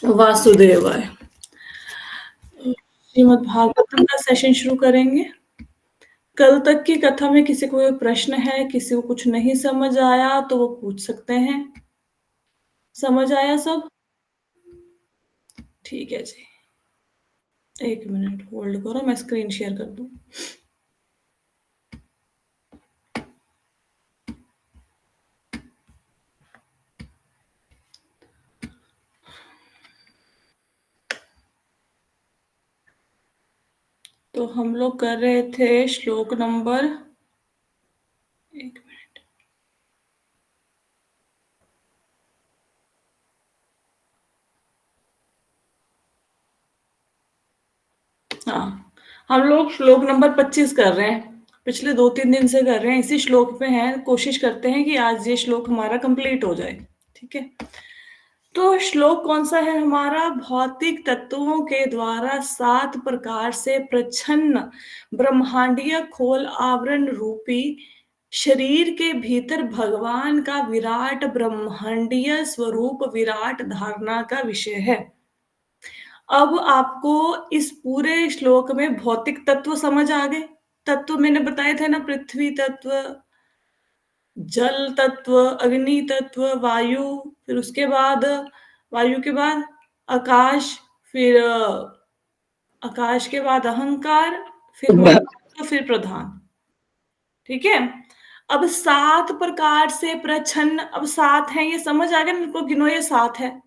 वासुदेवाय। श्रीमद् भागवतम का सेशन शुरू करेंगे। कल तक की कथा में किसी को कोई प्रश्न है, किसी को कुछ नहीं समझ आया तो वो पूछ सकते हैं। समझ आया सब? ठीक है जी। 1 मिनट होल्ड करो, मैं स्क्रीन शेयर कर दूँ। तो हम लोग कर रहे थे श्लोक नंबर 1 मिनट। हाँ, हम लोग श्लोक नंबर 25 कर रहे हैं। पिछले 2-3 दिन से कर रहे हैं, इसी श्लोक पे हैं। कोशिश करते हैं कि आज ये श्लोक हमारा कंप्लीट हो जाए। ठीक है? तो श्लोक कौन सा है हमारा? भौतिक तत्वों के द्वारा 7 प्रकार से प्रच्छन्न ब्रह्मांडीय खोल आवरण रूपी शरीर के भीतर भगवान का विराट ब्रह्मांडीय स्वरूप विराट धारणा का विषय है। अब आपको इस पूरे श्लोक में भौतिक तत्व समझ आ गए। तत्व मैंने बताए थे ना, पृथ्वी तत्व, जल तत्व, अग्नि तत्व, वायु, फिर उसके बाद वायु के बाद आकाश, फिर आकाश के बाद अहंकार, फिर महत्व, फिर प्रधान। ठीक है? अब 7 प्रकार से प्रच्छन्न, अब 7 हैं, ये समझ आ गया मेरे को, गिनो ये 7 है।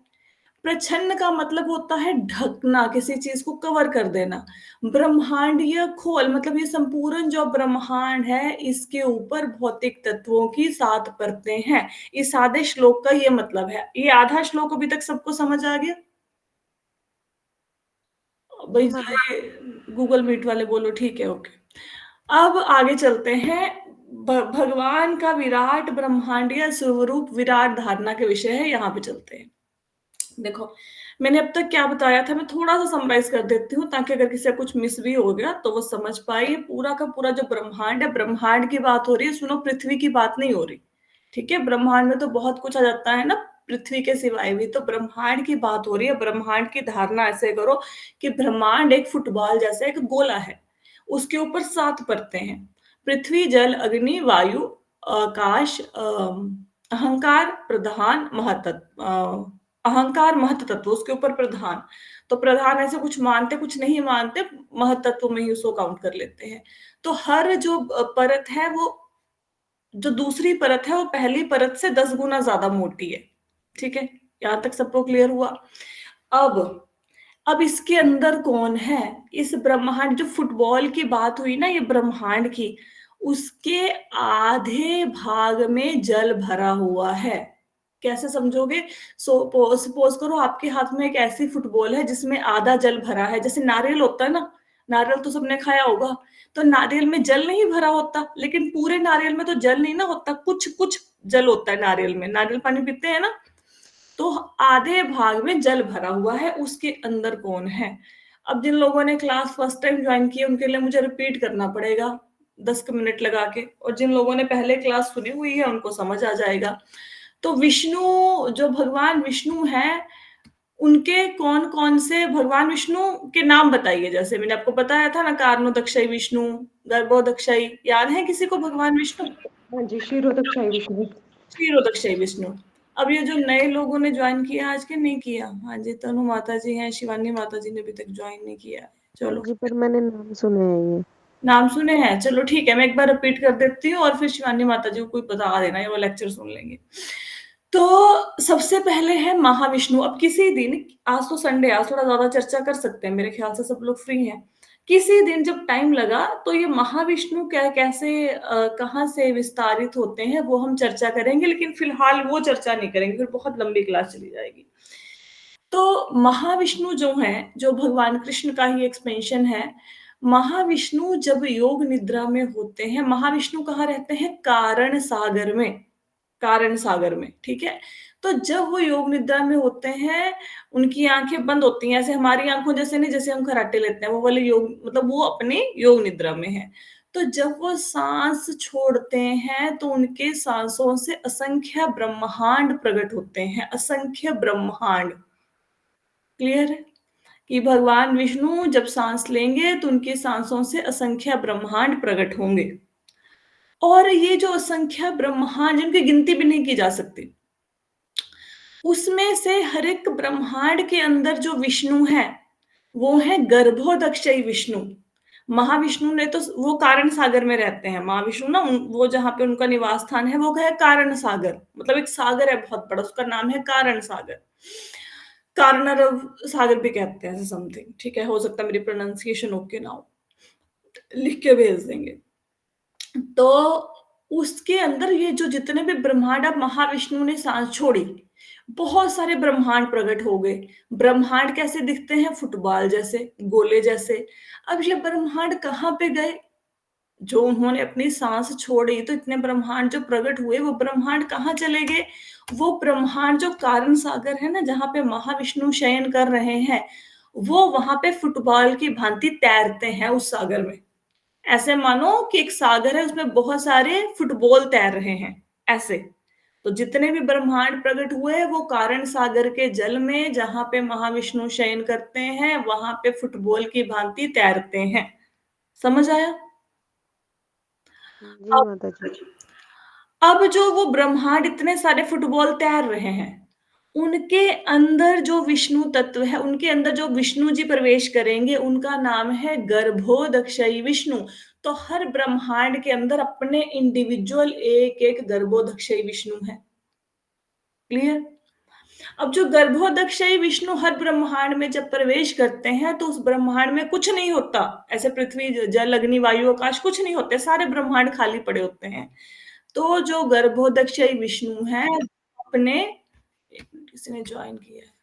प्रच्छन्न का मतलब होता है ढकना, किसी चीज को कवर कर देना। ब्रह्मांडीय खोल मतलब ये संपूर्ण जो ब्रह्मांड है, इसके ऊपर भौतिक तत्वों की 7 परतें हैं। इस आधे श्लोक का ये मतलब है। ये आधा श्लोक अभी तक सबको समझ आ गया? भाई हाँ। गूगल मीट वाले बोलो ठीक है, ओके। अब आगे चलते हैं। भगवान का विराट ब्रह्मांडीय स्वरूप विराट धारणा के विषय है, यहाँ पे चलते हैं। देखो, मैंने अब तक क्या बताया था, मैं थोड़ा-सा समराइज़ कर देती हूँ ताकि अगर किसी का कुछ मिस भी हो गया तो वो समझ पाए। ये पूरा का पूरा जो ब्रह्मांड है, ब्रह्मांड की बात हो रही है, सुनो, पृथ्वी की बात नहीं हो रही। ठीक है? ब्रह्मांड में तो बहुत कुछ आ जाता है ना, पृथ्वी के सिवाय भी। तो ब्रह्मांड की बात हो रही है। ब्रह्मांड की धारणा ऐसे करो कि ब्रह्मांड एक फुटबॉल जैसा एक गोला है। उसके ऊपर 7 परतें हैं। पृथ्वी, जल, अग्नि, वायु, आकाश, अहंकार, प्रधान, अहंकार महत्तत्व, उसके ऊपर प्रधान। तो प्रधान ऐसे कुछ मानते, कुछ नहीं मानते, महत्तत्व में ही उसको काउंट कर लेते हैं। तो हर जो परत है, वो जो दूसरी परत है वो पहली परत से 10 गुना ज्यादा मोटी है। ठीक है? यहां तक सबको क्लियर हुआ? अब अब इसके अंदर कौन है? इस ब्रह्मांड, जो फुटबॉल की बात हुई ना, ये ब्रह्मांड की, उसके आधे भाग में जल भरा हुआ है। कैसे समझोगे? सपोज करो आपके हाथ में एक ऐसी फुटबॉल है जिसमें आधा जल भरा है। जैसे नारियल होता है ना, नारियल तो सबने खाया होगा। तो नारियल में जल नहीं भरा होता, लेकिन पूरे नारियल में तो जल नहीं ना होता, कुछ कुछ जल होता है नारियल में। नारियल पानी पीते हैं ना, तो आधे भाग में जल भरा हुआ है। उसके अंदर कौन है? अब जिन लोगों ने क्लास फर्स्ट टाइम ज्वाइन की है उनके लिए मुझे रिपीट करना पड़ेगा 10 मिनट लगा के, और जिन लोगों ने पहले क्लास सुनी हुई है उनको समझ आ जाएगा। तो विष्णु, जो भगवान विष्णु हैं, उनके कौन कौन से भगवान विष्णु के नाम बताइए। जैसे मैंने आपको बताया था ना, कारणोदक्षयी विष्णु, गर्भोदक्षयी, याद है किसी को भगवान विष्णु? हाँ जी, क्षीरोदक्षाई विष्णु। क्षीरोदक्षयी विष्णु। अब ये जो नए लोगों ने ज्वाइन किया आज के, नहीं किया? हाँ जी, तनु माता जी हैं, शिवानी माता जी ने अभी तक ज्वाइन नहीं किया है। हाँ चलो, जी, पर मैंने नाम सुने हैं ये। नाम सुने हैं, चलो ठीक है, मैं एक बार रिपीट कर देती हूँ और फिर शिवानी माता जी को कोई बता देना, ये वो लेक्चर सुन लेंगे। तो सबसे पहले है महाविष्णु। अब किसी दिन, आज तो संडे है, आज थोड़ा ज्यादा चर्चा कर सकते हैं, मेरे ख्याल से सब लोग फ्री हैं। किसी दिन जब टाइम लगा तो ये महाविष्णु क्या, कैसे, कहाँ से विस्तारित होते हैं, वो हम चर्चा करेंगे, लेकिन फिलहाल वो चर्चा नहीं करेंगे, फिर बहुत लंबी क्लास चली जाएगी। तो महाविष्णु जो हैं, जो भगवान कृष्ण का ही एक्सपेंशन है। महाविष्णु जब योग निद्रा में होते हैं, महाविष्णु कहाँ रहते हैं? कारण सागर में। कारण सागर में, ठीक है? तो जब वो योग निद्रा में होते हैं, उनकी आंखें बंद होती हैं, ऐसे हमारी आंखों जैसे नहीं, जैसे हम कराटे लेते हैं, वो वाले योग, मतलब वो अपने योग निद्रा में है। तो जब वो सांस छोड़ते हैं तो उनके सांसों से असंख्य ब्रह्मांड प्रकट होते हैं, असंख्य ब्रह्मांड। क्लियर है? कि भगवान विष्णु जब सांस लेंगे तो उनकी सांसों से असंख्य ब्रह्मांड प्रकट होंगे और ये जो असंख्य ब्रह्मांड जिनकी गिनती भी नहीं की जा सकती, उसमें से हर एक ब्रह्मांड के अंदर जो विष्णु है वो है गर्भोदक्षयी विष्णु। महाविष्णु ने तो वो कारण सागर में रहते हैं। महाविष्णु ना वो जहाँ पे उनका निवास स्थान है वो है कारण सागर, मतलब एक सागर है बहुत बड़ा, उसका नाम है कारण सागर। कारनारव सागर भी कहते हैं ऐसे समथिंग, ठीक है, हो सकता है मेरी प्रोनाउंसिएशन ओके ना हो, लिख के भेज देंगे। तो उसके अंदर ये जो जितने भी ब्रह्मांड, अब महाविष्णु ने सांस छोड़ी, बहुत सारे ब्रह्मांड प्रकट हो गए। ब्रह्मांड कैसे दिखते हैं? फुटबॉल जैसे, गोले जैसे। अब ये ब्रह्मांड कहाँ पे गए? जो उन्होंने अपनी सांस छोड़ी तो इतने ब्रह्मांड जो प्रकट हुए वो ब्रह्मांड कहाँ चले गए? वो ब्रह्मांड जो कारण सागर है ना, जहाँ पे महाविष्णु शयन कर रहे हैं, वो वहां पे फुटबॉल की भांति तैरते हैं उस सागर में। ऐसे मानो कि एक सागर है उसमें बहुत सारे फुटबॉल तैर रहे हैं, ऐसे। तो जितने भी ब्रह्मांड प्रकट हुए हैं वो कारण सागर के जल में, जहां पे महाविष्णु शयन करते हैं, वहां पे फुटबॉल की भांति तैरते हैं। समझ आया? जी अब माता जी। अब जो वो ब्रह्मांड इतने सारे फुटबॉल तैर रहे हैं, उनके अंदर जो विष्णु तत्व है, उनके अंदर जो विष्णु जी प्रवेश करेंगे, उनका नाम है गर्भोदक्षयी विष्णु। तो हर ब्रह्मांड के अंदर अपने इंडिविजुअल एक एक गर्भोदक्षयी विष्णु है। क्लियर? अब जो गर्भोदक्षयी विष्णु हर ब्रह्मांड में जब प्रवेश करते हैं तो उस ब्रह्मांड में कुछ नहीं होता। ऐसे पृथ्वी, जल, अग्नि, वायु, आकाश कुछ नहीं होते, सारे ब्रह्मांड खाली पड़े होते हैं। तो जो गर्भोदक्षयी विष्णु है अपने, एक मिनट किसी ने ज्वाइन किया है,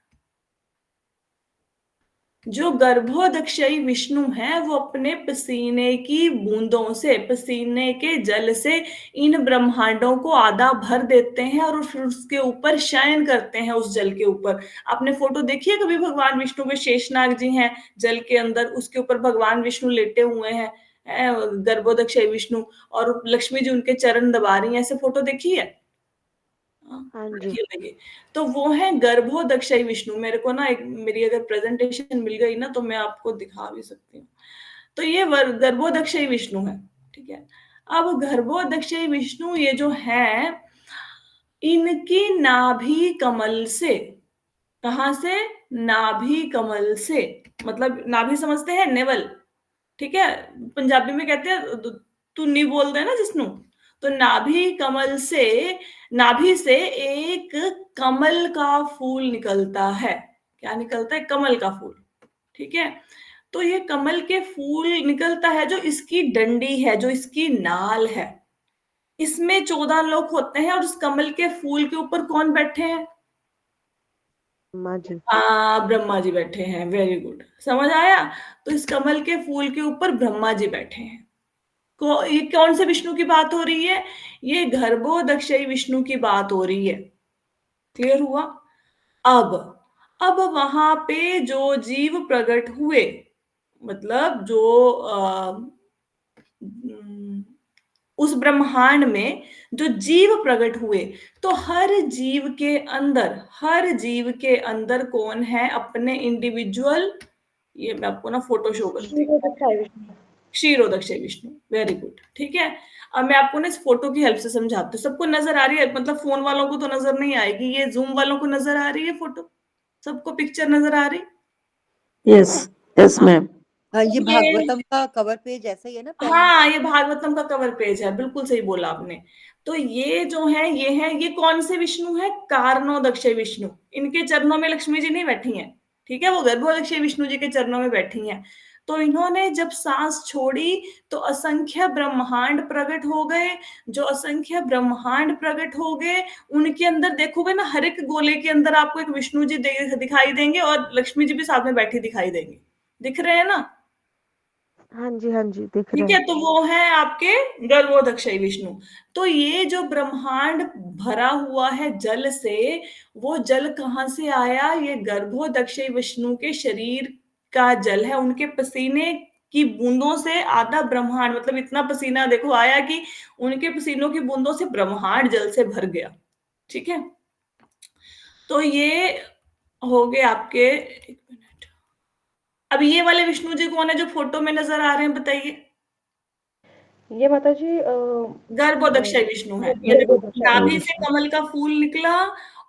जो गर्भोदक्षयी विष्णु है वो अपने पसीने की बूंदों से, पसीने के जल से इन ब्रह्मांडों को आधा भर देते हैं और फिर उसके ऊपर शयन करते हैं, उस जल के ऊपर। आपने फोटो देखी है कभी? भगवान विष्णु के शेषनाग जी हैं जल के अंदर, उसके ऊपर भगवान विष्णु लेटे हुए हैं, गर्भोदक्षयी विष्णु, और लक्ष्मी जी उनके चरण दबा रही हैं, ऐसे फोटो देखी है? हाँ, हाँ जी। देखिए देखिए। तो वो है गर्भोदक्षयी विष्णु। मेरे को ना एक, मेरी अगर प्रेजेंटेशन मिल गई ना तो मैं आपको दिखा भी सकती हूँ। तो ये गर्भोदक्षयी विष्णु है, ठीक है। अब गर्भोदक्षयी विष्णु ये जो है, इनकी नाभि कमल से, कहाँ से? नाभि कमल से, मतलब नाभि समझते हैं, नेवल, ठीक है। पंजाबी में कहते हैं तुन्नी बोलते हैं ना जिसनु। तो नाभि कमल से, नाभि से एक कमल का फूल निकलता है। क्या निकलता है? कमल का फूल, ठीक है। तो ये कमल के फूल निकलता है, जो इसकी डंडी है, जो इसकी नाल है, इसमें 14 लोग होते हैं और उस कमल के फूल के ऊपर कौन बैठे हैं? माँ जी। हाँ, ब्रह्मा जी बैठे हैं। वेरी गुड, समझ आया। तो इस कमल के फूल के ऊपर ब्रह्मा जी बैठे हैं। ये कौन से विष्णु की बात हो रही है? ये गर्भोदक्षयी विष्णु की बात हो रही है। क्लियर हुआ? अब अब वहां पे जो जीव प्रकट हुए, मतलब जो उस ब्रह्मांड में जो जीव प्रकट हुए, तो हर जीव के अंदर, हर जीव के अंदर कौन है अपने इंडिविजुअल, ये मैं आपको ना फोटो शो करती हूँ। क्षीरोदक्षाई विष्णु। क्षीरोदक्षय विष्णु, वेरी गुड, ठीक है। अब मैं आपको ना इस फोटो की हेल्प से समझाती हूँ। सबको नजर आ रही है? मतलब फोन वालों को तो नजर नहीं आएगी, ये जूम वालों को नजर आ रही है फोटो? सबको पिक्चर नजर आ रही? यस, यस हाँ, मैम। हाँ, ये ये, भागवतम का कवर पेज ऐसा ही है ना पहले? हाँ, ये भागवतम का कवर पेज है, बिल्कुल सही बोला आपने। तो ये जो है, ये कौन से विष्णु है? कारणोदक्षय विष्णु। इनके चरणों में लक्ष्मी जी नहीं बैठी हैं, ठीक है, वो गर्भोदक्षय विष्णु जी के चरणों में बैठी हैं। तो इन्होंने जब सांस छोड़ी तो असंख्य ब्रह्मांड प्रकट हो गए। जो असंख्य ब्रह्मांड प्रकट हो गए, उनके अंदर देखोगे ना, हर एक गोले के अंदर आपको एक विष्णु जी दिखाई देंगे और लक्ष्मी जी भी साथ में बैठी दिखाई देंगी। दिख रहे हैं ना? हाँ जी, हाँ जी, दिख ठीक रहे है, हैं। तो वो है आपके गर्भोदक्षय विष्णु। तो ये जो ब्रह्मांड भरा हुआ है जल से, वो जल कहाँ से आया? ये गर्भोदक्षय विष्णु के शरीर का जल है, उनके पसीने की बूंदों से आधा ब्रह्मांड, मतलब इतना पसीना देखो आया कि उनके पसीनों की बूंदों से ब्रह्मांड जल से भर गया, ठीक है। तो ये हो गए आपके, एक मिनट, अब ये वाले विष्णु जी कौन है जो फोटो में नजर आ रहे हैं, बताइए। ये माता जी गर्भोदक्षय विष्णु है, ये देखो नाभि से कमल का फूल निकला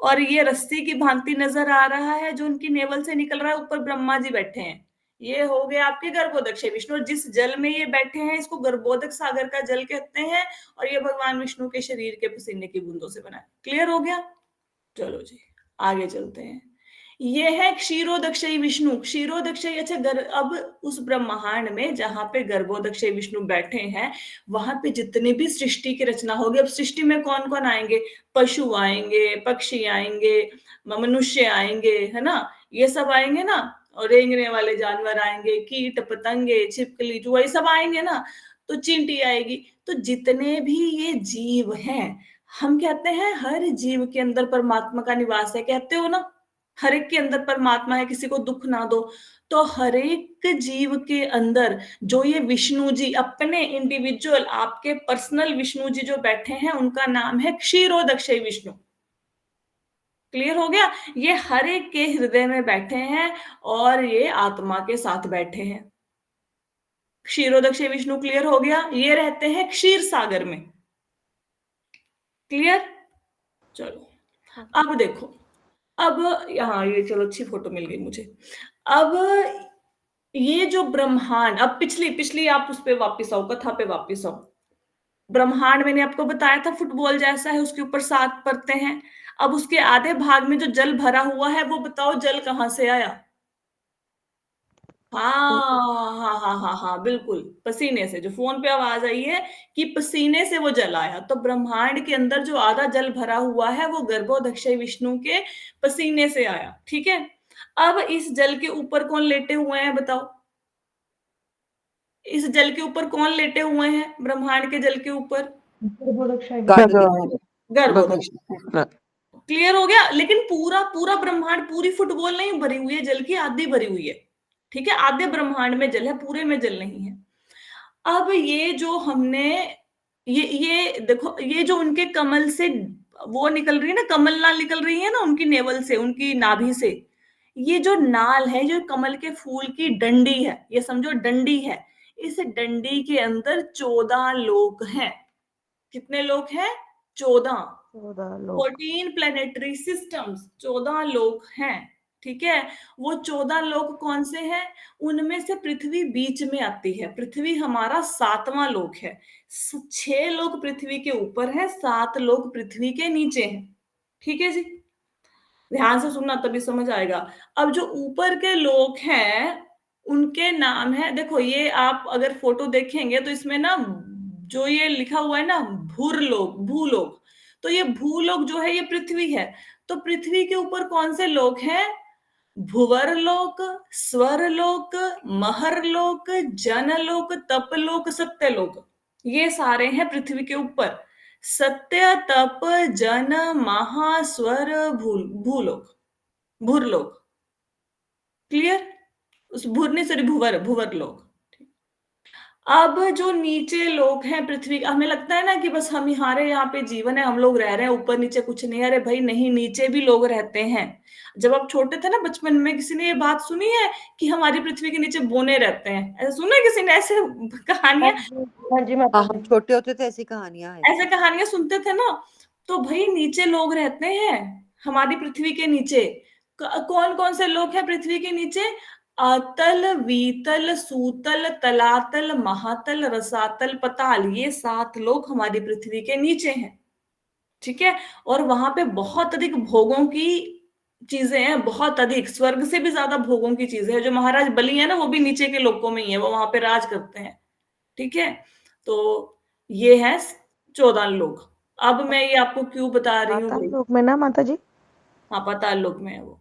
और ये रस्सी की भांति नजर आ रहा है जो उनकी नेवल से निकल रहा है, ऊपर ब्रह्मा जी बैठे हैं। ये हो गए आपके गर्भोदक्षय विष्णु, और जिस जल में ये बैठे हैं इसको गर्भोदक सागर का जल कहते हैं, और ये भगवान विष्णु के शरीर के पसीने की बूंदों से बना है। क्लियर हो गया? चलो जी आगे चलते हैं। ये है क्षीरोदक्षयी विष्णु। क्षीरोदक्षयी, अच्छा अब उस ब्रह्मांड में जहां पे गर्भोदक्षयी विष्णु बैठे हैं वहां पे जितने भी सृष्टि की रचना होगी, अब सृष्टि में कौन कौन आएंगे? पशु आएंगे, पक्षी आएंगे, मनुष्य आएंगे, है ना, ये सब आएंगे ना, और रेंगने वाले जानवर आएंगे, कीट पतंगे छिपकली चूहा ये सब आएंगे ना, तो चींटी आएगी। तो जितने भी ये जीव हैं, हम कहते हैं हर जीव के अंदर परमात्मा का निवास है, कहते हो ना, हर एक के अंदर परमात्मा है, किसी को दुख ना दो। तो हर एक जीव के अंदर जो ये विष्णु जी अपने इंडिविजुअल आपके पर्सनल विष्णु जी जो बैठे हैं उनका नाम है क्षीरोदक्षय विष्णु। क्लियर हो गया? ये हर एक के हृदय में बैठे हैं और ये आत्मा के साथ बैठे हैं। क्षीरोदक्षय विष्णु क्लियर हो गया? ये रहते हैं क्षीर सागर में। क्लियर? चलो अब देखो, अब यहाँ ये चलो अच्छी फोटो मिल गई मुझे। अब ये जो ब्रह्मांड, अब पिछली पिछली आप उस पे वापस आओ, कथा पे वापस आओ। ब्रह्मांड मैंने आपको बताया था फुटबॉल जैसा है, उसके ऊपर 7 परतें हैं। अब उसके आधे भाग में जो जल भरा हुआ है वो बताओ जल कहाँ से आया? हाँ, बिल्कुल, पसीने से। जो फोन पे आवाज आई है कि पसीने से वो जल आया, तो ब्रह्मांड के अंदर जो आधा जल भरा हुआ है वो गर्भोदक्षय विष्णु के पसीने से आया। ठीक है? अब इस जल के ऊपर कौन लेटे हुए हैं बताओ? इस जल के ऊपर कौन लेटे हुए हैं ब्रह्मांड के जल के ऊपर? गर्भोदक्षय। क्लियर हो गया? लेकिन पूरा पूरा ब्रह्मांड, पूरी फुटबॉल नहीं भरी हुई है, जल की आधी भरी हुई है। ठीक है? आधे ब्रह्मांड में जल है, पूरे में जल नहीं है। अब ये जो हमने, ये देखो, ये जो उनके कमल से वो निकल रही है ना, कमल नाल निकल रही है ना उनकी नेवल से, उनकी नाभि से, ये जो नाल है, जो कमल के फूल की डंडी है, ये समझो डंडी है, इस डंडी के अंदर 14 लोक हैं। कितने लोक हैं? 14। 14 प्लेनेटरी सिस्टम्स, 14 लोक हैं। ठीक है? वो 14 लोक कौन से हैं? उनमें से पृथ्वी बीच में आती है। पृथ्वी हमारा 7वां लोक है। 6 लोक पृथ्वी के ऊपर है, 7 लोक पृथ्वी के नीचे हैं। ठीक है जी? ध्यान से सुनना तभी समझ आएगा। अब जो ऊपर के लोक हैं उनके नाम है, देखो ये आप अगर फोटो देखेंगे तो इसमें ना जो ये लिखा हुआ है ना भूरलोक, भूलोक, तो ये भूलोक जो है ये पृथ्वी है। तो पृथ्वी के ऊपर कौन से लोक हैं? भुवरलोक, स्वरलोक, महरलोक, जनलोक, तपलोक, सत्यलोक, ये सारे हैं पृथ्वी के ऊपर। सत्य, तप, जन, महा, स्वर, भूलोक, भूरलोक। क्लियर? उस भूर नहीं, सॉरी, भुवर, भुवर लोक। अब जो नीचे लोग हैं पृथ्वी, हमें लगता है ना कि बस हम हमारे यहाँ पे जीवन है, हम लोग रह रहे हैं, ऊपर नीचे कुछ नहीं। अरे भाई नहीं, नीचे भी लोग रहते हैं। जब आप छोटे थे ना बचपन में, किसी ने ये बात सुनी है कि हमारी पृथ्वी के नीचे बोने रहते हैं? ऐसा सुना है किसी ने ऐसे कहानियां? हाँ जी हाँ, हम छोटे होते थे ऐसी कहानियां है। ऐसे कहानियां सुनते थे ना। तो भाई नीचे लोग रहते हैं हमारी पृथ्वी के नीचे। कौन कौन से लोग हैं पृथ्वी के नीचे? अतल, वीतल, सूतल, तलातल, महातल, रसातल, पताल, ये 7 लोग हमारी पृथ्वी के नीचे हैं। ठीक है? और वहां पे बहुत अधिक भोगों की चीजें हैं, बहुत अधिक, स्वर्ग से भी ज्यादा भोगों की चीजें हैं। जो महाराज बलि है ना वो भी नीचे के लोकों में ही है, वो वहां पे राज करते हैं। ठीक है? तो ये है 14 लोग। अब मैं ये आपको क्यों बता रही हूँ पाताल भाई? लोक में ना माता जी? हाँ, पाताल लोक में है वो।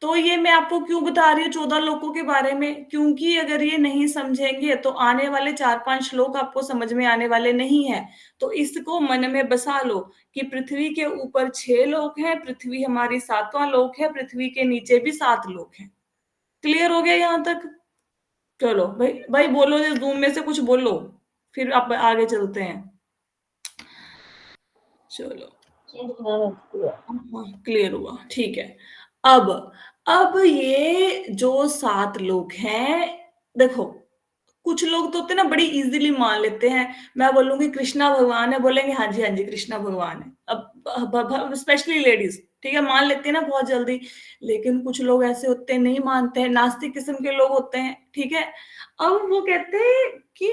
तो ये मैं आपको क्यों बता रही हूँ 14 लोकों के बारे में? क्योंकि अगर ये नहीं समझेंगे तो आने वाले 4-5 श्लोक आपको समझ में आने वाले नहीं है। तो इसको मन में बसा लो कि पृथ्वी के ऊपर 6 लोक हैं, पृथ्वी हमारी 7वां लोक है, पृथ्वी के नीचे भी 7 लोक हैं। क्लियर हो गया यहाँ तक? चलो भाई, भाई बोलो, जूम में से कुछ बोलो, फिर आप आगे चलते हैं। चलो, हाँ, क्लियर हुआ, ठीक है। अब अब ये जो 7 लोग हैं, देखो कुछ लोग तो होते हैं ना बड़ी इजीली मान लेते हैं। मैं बोलूंगी कृष्णा भगवान है, बोलेंगे हाँ जी हाँ जी कृष्णा भगवान है। अब स्पेशली लेडीज, ठीक है, मान लेती है ना बहुत जल्दी। लेकिन कुछ लोग ऐसे होते हैं नहीं मानते हैं, नास्तिक किस्म के लोग होते हैं, ठीक है। अब वो कहते हैं कि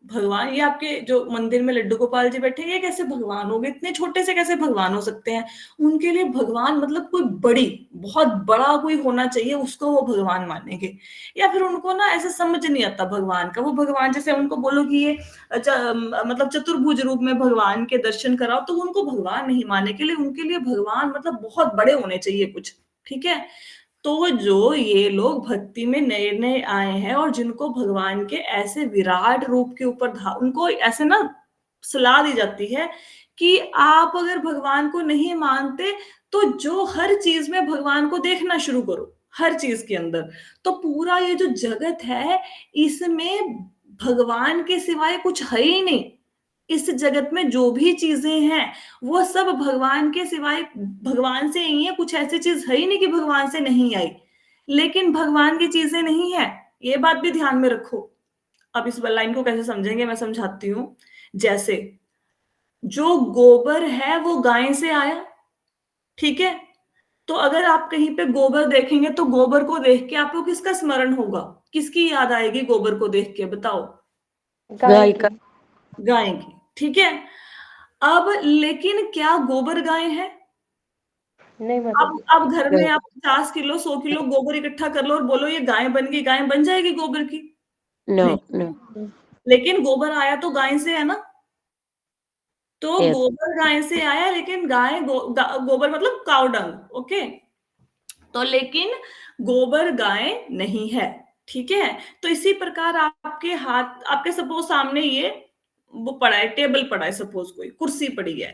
भगवान, ये आपके जो मंदिर में लड्डू गोपाल जी बैठे हैं, ये कैसे भगवान हो गए, इतने छोटे से कैसे भगवान हो सकते हैं। उनके लिए भगवान मतलब कोई बड़ी, बहुत बड़ा कोई होना चाहिए, उसको वो भगवान मानेंगे। या फिर उनको ना ऐसे समझ नहीं आता भगवान का। वो भगवान जैसे उनको बोलो कि ये मतलब चतुर्भुज रूप में भगवान के दर्शन कराओ, तो उनको भगवान नहीं माने के लिए, उनके लिए भगवान मतलब बहुत बड़े होने चाहिए कुछ, ठीक है। तो जो ये लोग भक्ति में नए नए आए हैं और जिनको भगवान के ऐसे विराट रूप के ऊपर उनको ऐसे ना सलाह दी जाती है कि आप अगर भगवान को नहीं मानते तो जो हर चीज में भगवान को देखना शुरू करो, हर चीज के अंदर। तो पूरा ये जो जगत है, इसमें भगवान के सिवाय कुछ है ही नहीं। इस जगत में जो भी चीजें हैं वो सब भगवान के सिवाय, भगवान से ही है। कुछ ऐसी चीज है ही नहीं कि भगवान से नहीं आई। लेकिन भगवान की चीजें नहीं है, ये बात भी ध्यान में रखो। अब इस लाइन को कैसे समझेंगे, मैं समझाती हूँ। जैसे जो गोबर है वो गाय से आया, ठीक है। तो अगर आप कहीं पे गोबर देखेंगे तो गोबर को देख के आपको किसका स्मरण होगा, किसकी याद आएगी गोबर को देख के, बताओ। गाय गाय की। का। गाय की, ठीक है। अब लेकिन क्या गोबर गाय है? नहीं माता जी। अब घर में आप 50 किलो 100 किलो गोबर इकट्ठा कर लो और बोलो ये गाय बन गई, गाय बन जाएगी गोबर की? नो नहीं। नो। लेकिन गोबर आया तो गाय से है ना। तो यस। गोबर गाय से आया, लेकिन गोबर मतलब काउ डंग, ओके। तो लेकिन गोबर गाय नहीं है, ठीक है। तो इसी प्रकार आपके हाथ, आपके सपोज सामने ये वो पड़ा है, टेबल पड़ा है, सपोज कोई कुर्सी पड़ी है।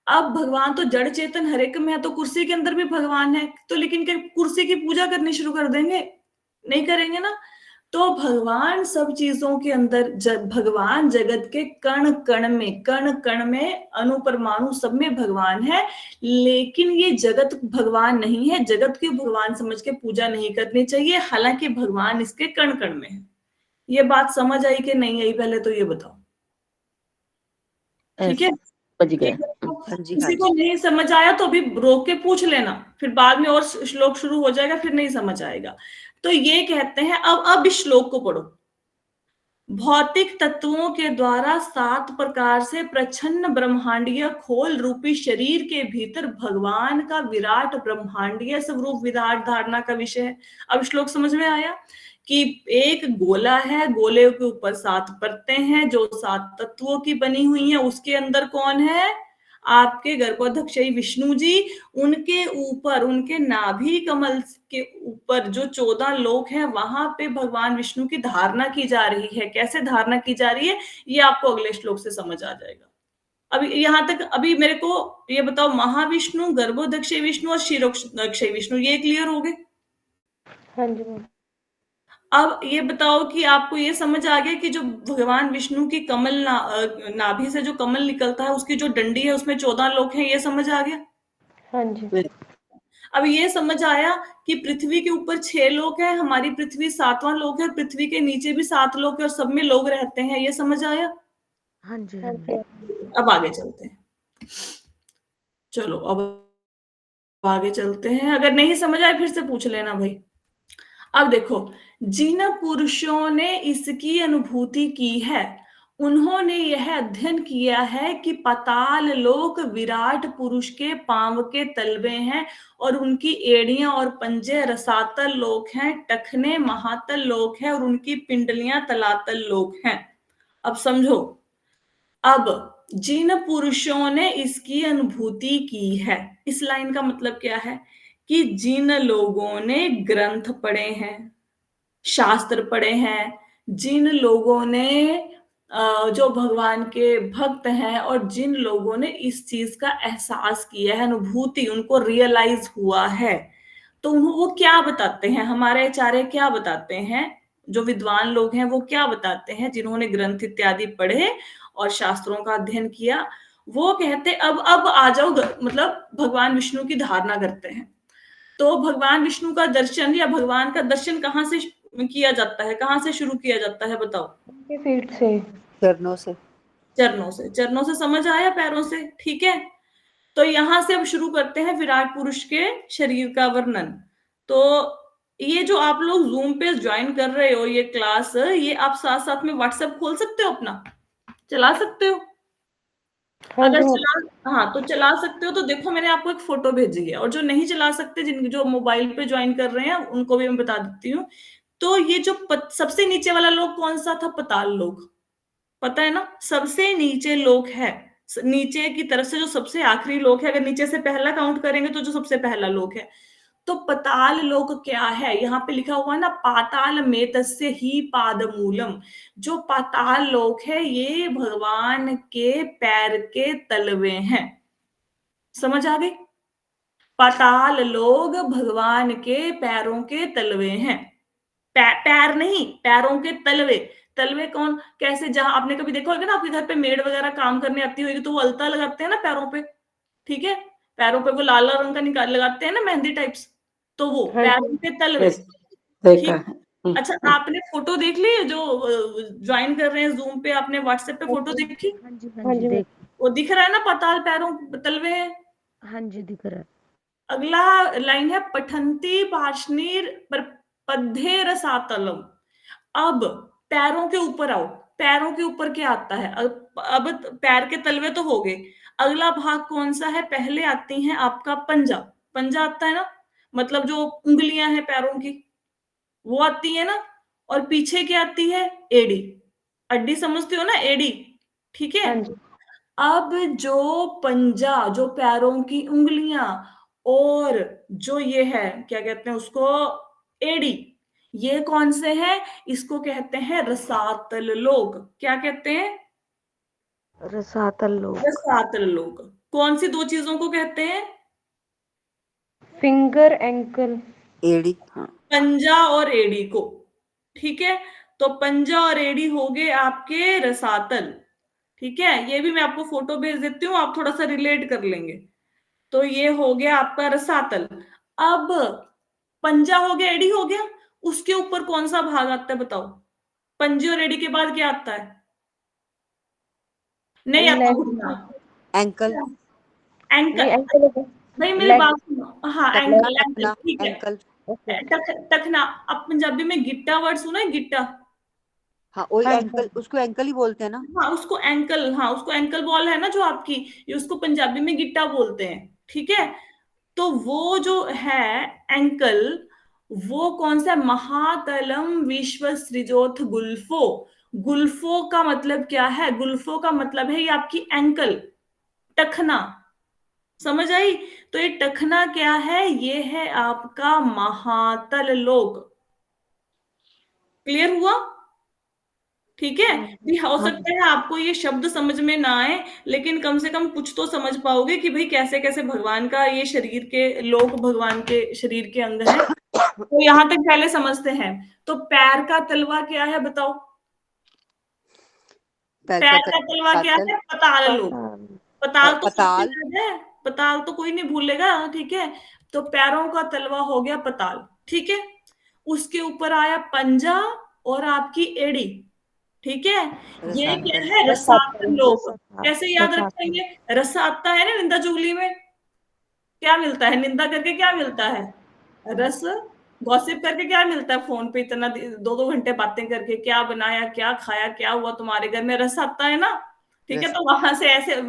अब भगवान तो जड़ चेतन हर एक में है, तो कुर्सी के अंदर भी भगवान है। तो लेकिन क्या कुर्सी की पूजा करनी शुरू कर देंगे? नहीं करेंगे ना। तो भगवान सब चीजों के अंदर, भगवान जगत के कण कण कण में अणु परमाणु सब में भगवान है। लेकिन ये जगत भगवान नहीं है, जगत की भगवान समझ के पूजा नहीं करनी चाहिए, हालांकि भगवान इसके कण कण में है। ये बात समझ आई कि नहीं आई, पहले तो ये बताओ, ठीक है। समझ गए। ठीक है, तो हाँ जी हाँ किसी को जी। नहीं समझ आया तो अभी रोक के पूछ लेना, फिर बाद में और श्लोक शुरू हो जाएगा, फिर नहीं समझ आएगा। तो ये कहते हैं, अब इस श्लोक को पढ़ो। भौतिक तत्वों के द्वारा 7 प्रकार से प्रच्छन्न ब्रह्मांडीय खोल रूपी शरीर के भीतर भगवान का विराट ब्रह्मांडीय स्वरूप विराट धारणा का विषय है। अब श्लोक समझ में आया कि एक गोला है, गोले के ऊपर 7 परतें हैं जो 7 तत्वों की बनी हुई हैं। उसके अंदर कौन है? आपके गर्भोदक्षयी विष्णु जी। उनके ऊपर, उनके नाभि कमल के ऊपर जो 14 लोक हैं, वहां पे भगवान विष्णु की धारणा की जा रही है। कैसे धारणा की जा रही है, ये आपको अगले श्लोक से समझ आ जाएगा। अभी यहां तक अभी मेरे को ये बताओ, महाविष्णु, गर्भोदक्षय विष्णु और क्षीरोदक्षय विष्णु, ये क्लियर हो गए? हाँ जी माता। अब ये बताओ कि आपको ये समझ आ गया कि जो भगवान विष्णु की कमल नाभि से जो कमल निकलता है, उसकी जो डंडी है उसमें 14 लोक हैं, ये समझ आ गया? हाँ जी। अब ये समझ आया कि पृथ्वी के ऊपर 6 लोक हैं, हमारी पृथ्वी 7वां लोक है, पृथ्वी के नीचे भी 7 लोक है और सब में लोग रहते हैं, ये समझ आया? हाँ जी हाँ हाँ जी। जी। अब आगे चलते हैं। चलो अब आगे चलते हैं, अगर नहीं समझ आए फिर से पूछ लेना भाई। अब देखो, जिन पुरुषों ने इसकी अनुभूति की है, उन्होंने यह अध्ययन किया है कि पाताल लोक विराट पुरुष के पांव के तलवे हैं और उनकी एड़ियां और पंजे रसातल लोक हैं, टखने महातल लोक हैं और उनकी पिंडलियां तलातल लोक हैं। अब समझो, अब जिन पुरुषों ने इसकी अनुभूति की है, इस लाइन का मतलब क्या है कि जिन लोगों ने ग्रंथ पढ़े हैं, शास्त्र पढ़े हैं, जिन लोगों ने जो भगवान के भक्त हैं और जिन लोगों ने इस चीज का एहसास किया है, अनुभूति उनको रियलाइज हुआ है, तो वो क्या बताते हैं, हमारे आचार्य क्या बताते हैं, जो विद्वान लोग हैं वो क्या बताते हैं, जिन्होंने ग्रंथ इत्यादि पढ़े और शास्त्रों का अध्ययन किया, वो कहते अब आ जाओ, मतलब भगवान विष्णु की धारणा करते हैं। तो भगवान विष्णु का दर्शन या भगवान का दर्शन कहाँ से किया जाता है, कहाँ से शुरू किया जाता है बताओ? उनके फीट से। चरणों से। चरणों से। चरणों से समझ आया, पैरों से, ठीक है। तो यहां से हम शुरू करते हैं विराट पुरुष के शरीर का वर्णन। तो ये जो आप लोग जूम पे ज्वाइन कर रहे हो ये क्लास, ये आप साथ साथ में व्हाट्सएप खोल सकते हो, अपना चला सकते हो? हाँ अगर जी चला, हाँ तो चला सकते हो तो देखो मैंने आपको एक फोटो भेजी है। और जो नहीं चला सकते, जिन जो मोबाइल पे ज्वाइन कर रहे हैं, उनको भी मैं बता देती हूँ। तो ये जो सबसे नीचे वाला लोक कौन सा था? पाताल लोक, पता है ना? सबसे नीचे लोक है, नीचे की तरफ से जो सबसे आखिरी लोक है, अगर नीचे से पहला काउंट करेंगे तो जो सबसे पहला लोक है। तो पाताल लोक क्या है? यहाँ पे लिखा हुआ है ना, पाताल में तस्य ही पादमूलम। जो पाताल लोक है ये भगवान के पैर के तलवे हैं। समझ आ गई? पाताल लोग भगवान के पैरों के तलवे हैं। पैर नहीं, पैरों के तलवे। तलवे कौन, कैसे? जहां आपने कभी देखा होगा ना, आपके घर पे मेड वगैरह काम करने आती होगी तो वो अलता लगाते हैं ना पैरों पे, ठीक है? पैरों पे वो लाल रंग का निकाल लगाते हैं ना, मेहंदी टाइप्स। तो वो हाँ पैरों जी के तलवे, यस, देखा ठीक। है। अच्छा, आपने फोटो देख ली जो ज्वाइन कर रहे हैं जूम पे? आपने व्हाट्सएप पे फोटो देखी? हाँ जी देख। वो दिख रहा है ना, पाताल पैरों तलवे है। हाँ जी दिख रहा है। अगला लाइन है पठंती पार्ष्णीर पद्धे रसातलम। अब पैरों के ऊपर आओ। पैरों के ऊपर क्या आता है? अब पैर के तलवे तो हो गए। अगला भाग कौन सा है? पहले आती है आपका पंजा। पंजा आता है ना, मतलब जो उंगलियां हैं पैरों की, वो आती है ना। और पीछे क्या आती है? एड़ी। अड्डी समझते हो ना, एड़ी, ठीक है। हाँ जी अब जो पंजा, जो पैरों की उंगलियां, और जो ये है, क्या कहते हैं उसको, एड़ी, ये कौन से हैं? इसको कहते हैं रसातल लोक। क्या कहते हैं? रसातल लोक। रसातल लोक। कौन सी दो चीजों को कहते हैं? Finger ankle. एड़ी। हाँ। पंजा और एड़ी को, ठीक है। तो पंजा और एड़ी हो गए आपके रसातल, ठीक है। ये भी मैं आपको फोटो भेज देती हूँ, आप थोड़ा सा रिलेट कर लेंगे। तो ये हो गया आपका रसातल। अब पंजा हो गया, एड़ी हो गया, उसके ऊपर कौन सा भाग आता है बताओ? पंजे और एड़ी के बाद क्या आता है? नहीं आता लेग। घुटना, एंकल। एंकल। नहीं एंकल होगा। भाई मेरी लेग। बात सुनो, हाँ टखना एंकल, एंकल, टखना ठीक है। एंकल। ओके। टखना। अब पंजाबी में गिट्टा वर्ड सुना है? गिट्टा, हाँ वही हाँ जी एंकल, उसको एंकल ही बोलते हैं ना। हाँ उसको एंकल, हाँ उसको एंकल बॉल है ना जो आपकी, ये उसको पंजाबी में गिट्टा बोलते हैं, ठीक है। तो वो जो है एंकल, वो कौन सा? महातलम विश्व सृजोथ गुल्फो। गुल्फो का मतलब क्या है? गुल्फो का मतलब है ये आपकी एंकल, टखना। समझ आई? तो ये टखना क्या है? ये है आपका महातल लोक। क्लियर हुआ? ठीक है। हाँ जी भी हो हाँ। सकता है आपको ये शब्द समझ में ना आए, लेकिन कम से कम कुछ तो समझ पाओगे कि भाई कैसे कैसे भगवान का ये शरीर के लोक, भगवान के शरीर के अंग है। तो यहां तक पहले समझते हैं। तो पैर का तलवा क्या है बताओ? पैर पैर का का तलवा क्या रसातल। है? पताल लोक। पताल तो सबसे पताल। याद है, पताल तो कोई नहीं भूलेगा, ठीक है। तो पैरों का तलवा हो गया पताल, ठीक है। उसके ऊपर आया पंजा और आपकी एड़ी, ठीक है। ये क्या रसातल। है? रसातल रसातल। लोक। रसातल। कैसे याद रसातल। रखेंगे? रस आता है ना निंदा चुगली में, क्या मिलता है? निंदा करके क्या मिलता है? रस। गॉसिप करके क्या मिलता है? फोन पे इतना 2-2 घंटे बातें करके क्या बनाया, क्या खाया, क्या हुआ तुम्हारे घर में, रस आता है ना, ठीक है। रस। तो वहां से ऐसे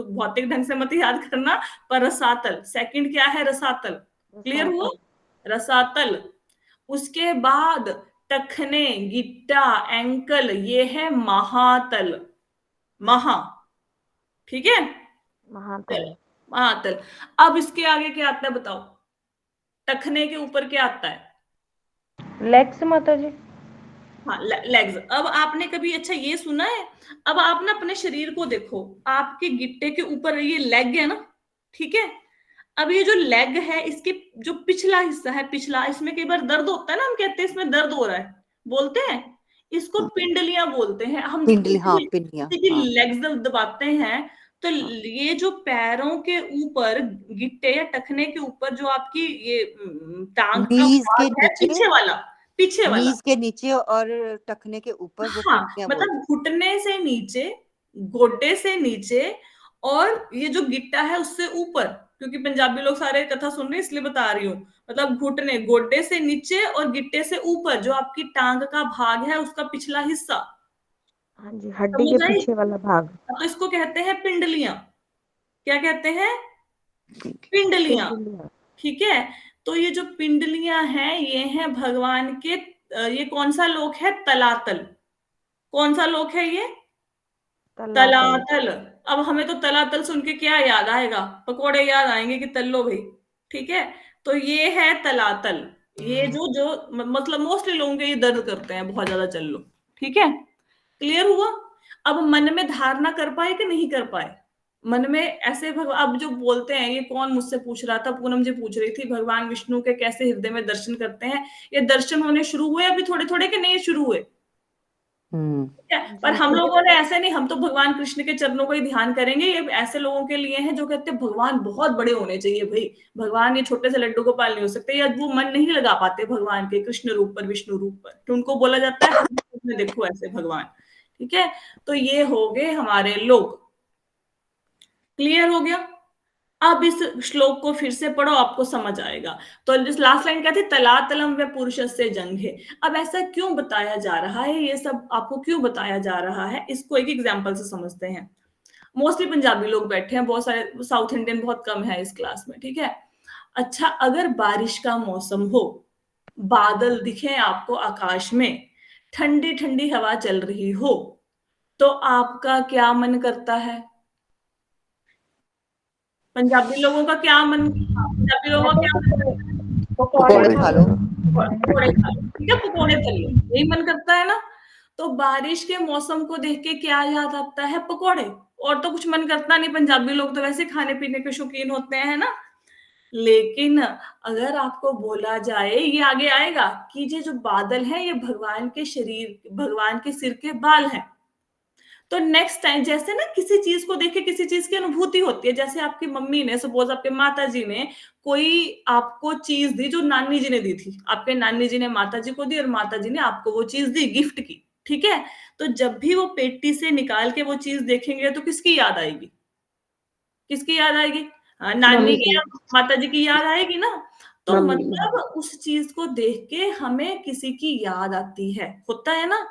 भौतिक ढंग से मत याद करना, पर रसातल सेकंड क्या है? रसातल। क्लियर हुआ? रसातल। रसातल। उसके बाद टखने, गिट्टा, एंकल, ये है महातल। महा, ठीक है। महातल। महातल। अब इसके आगे क्या आता है बताओ? टखने के ऊपर क्या आता है? लेग्स माता जी। हाँ, लेग्स। अब आपने कभी, अच्छा ये सुना है, अब आप ना अपने शरीर को देखो, आपके गिट्टे के ऊपर ये लेग है ना, ठीक है। अब ये जो लेग है, इसके जो पिछला हिस्सा है, पिछला, इसमें कई बार दर्द होता है ना, हम कहते हैं इसमें दर्द हो रहा है, बोलते हैं। इसको हाँ। पिंडलियां बोलते हैं हम। पिंडली। हाँ पिंडलियां। किसी की हाँ। लेग्स दबाते हैं तो ये जो पैरों के ऊपर गिट्टे या टखने के ऊपर जो आपकी ये टांग का नीज के भाग है, नीचे, पीछे वाला, नीज के नीचे और टखने के ऊपर, वो हाँ, पिंडियां मतलब बोलते घुटने से नीचे, गोड्डे से नीचे, और ये जो गिट्टा है उससे ऊपर, क्योंकि पंजाबी लोग सारे कथा सुन रहे हैं इसलिए बता रही हूँ। मतलब घुटने, गोड्डे से नीचे और गिट्टे से ऊपर जो आपकी टांग का भाग है उसका पिछला हिस्सा, हाँ जी, हड्डी के समझ आई? पीछे वाला भाग। तो इसको कहते हैं पिंडलियां। क्या कहते हैं? पिंडलियां। पिंडलियां। ठीक है। तो ये जो पिंडलियां हैं ये हैं भगवान के, ये कौन सा लोक है? तलातल। कौन सा लोक है ये? तलातल। तलातल। अब हमें तो तलातल सुन के क्या याद आएगा? पकोड़े याद आएंगे कि तल्लो भाई। ठीक है। तो ये है तलातल। ये जो जो मतलब मोस्टली लोगों के ये दर्द करते हैं, बहुत ज्यादा चल लो। ठीक है, क्लियर हुआ? अब मन में धारणा कर पाए कि नहीं कर पाए? मन में ऐसे अब जो बोलते हैं, ये कौन मुझसे पूछ रहा था, पूनम जी पूछ रही थी, भगवान विष्णु के कैसे हृदय में दर्शन करते हैं, ये दर्शन होने शुरू हुए अभी थोड़े थोड़े के नहीं शुरू हुए? ठीक है? पर जी हम जी। लोगों ने ऐसे नहीं, हम तो भगवान कृष्ण के चरणों को ही ध्यान करेंगे। ये ऐसे लोगों के लिए हैं जो कहते हैं भगवान बहुत बड़े होने चाहिए भाई, भगवान ये छोटे से लड्डू गोपाल नहीं हो सकते, या वो मन नहीं लगा पाते भगवान के कृष्ण रूप पर, विष्णु रूप पर, तो उनको बोला जाता है हम में देखो ऐसे भगवान। ठीक है। तो ये हो गए हमारे लोग। क्लियर हो गया? अब इस श्लोक को फिर से पढ़ो, आपको समझ आएगा। तो जिस लास्ट लाइन क्या थी? तलातलम व पुरुष से जंग है। अब ऐसा क्यों बताया जा रहा है, ये सब आपको क्यों बताया जा रहा है, इसको एक एग्जांपल से समझते हैं। मोस्टली पंजाबी लोग बैठे हैं, बहुत सारे साउथ इंडियन बहुत कम है इस क्लास में। ठीक है। अच्छा, अगर बारिश का मौसम हो, बादल दिखे आपको आकाश में, ठंडी ठंडी हवा चल रही हो, तो आपका क्या मन करता है? पंजाबी लोगों का क्या मन, पंजाबी लोगों का क्या मन करता है? पकौड़े पकोड़े खा खा लो। लो। पकोड़े खा लो। ठीक है, पकोड़े तल लो, यही मन करता है ना? तो बारिश के मौसम को देख के क्या याद आता है? पकोड़े। और तो कुछ मन करता नहीं, पंजाबी लोग तो वैसे खाने पीने के शौकीन होते हैं ना। लेकिन अगर आपको बोला जाए, ये आगे आएगा कि ये जो बादल है ये भगवान के शरीर, भगवान के सिर के बाल हैं। तो नेक्स्ट टाइम जैसे ना किसी चीज को देख के किसी चीज की अनुभूति होती है, जैसे आपकी मम्मी ने, सपोज आपके माता जी ने कोई आपको चीज दी जो नानी जी ने दी थी, आपके नानी जी ने माता जी को दी और माता जी ने आपको वो चीज दी गिफ्ट की। ठीक है। तो जब भी वो पेटी से निकाल के वो चीज देखेंगे तो किसकी याद आएगी? किसकी याद आएगी? नानी मम्मी की की। या माता जी की याद आएगी ना? तो मम्मी की। मतलब उस चीज को देख के हमें किसी की याद आती है, होता है ना?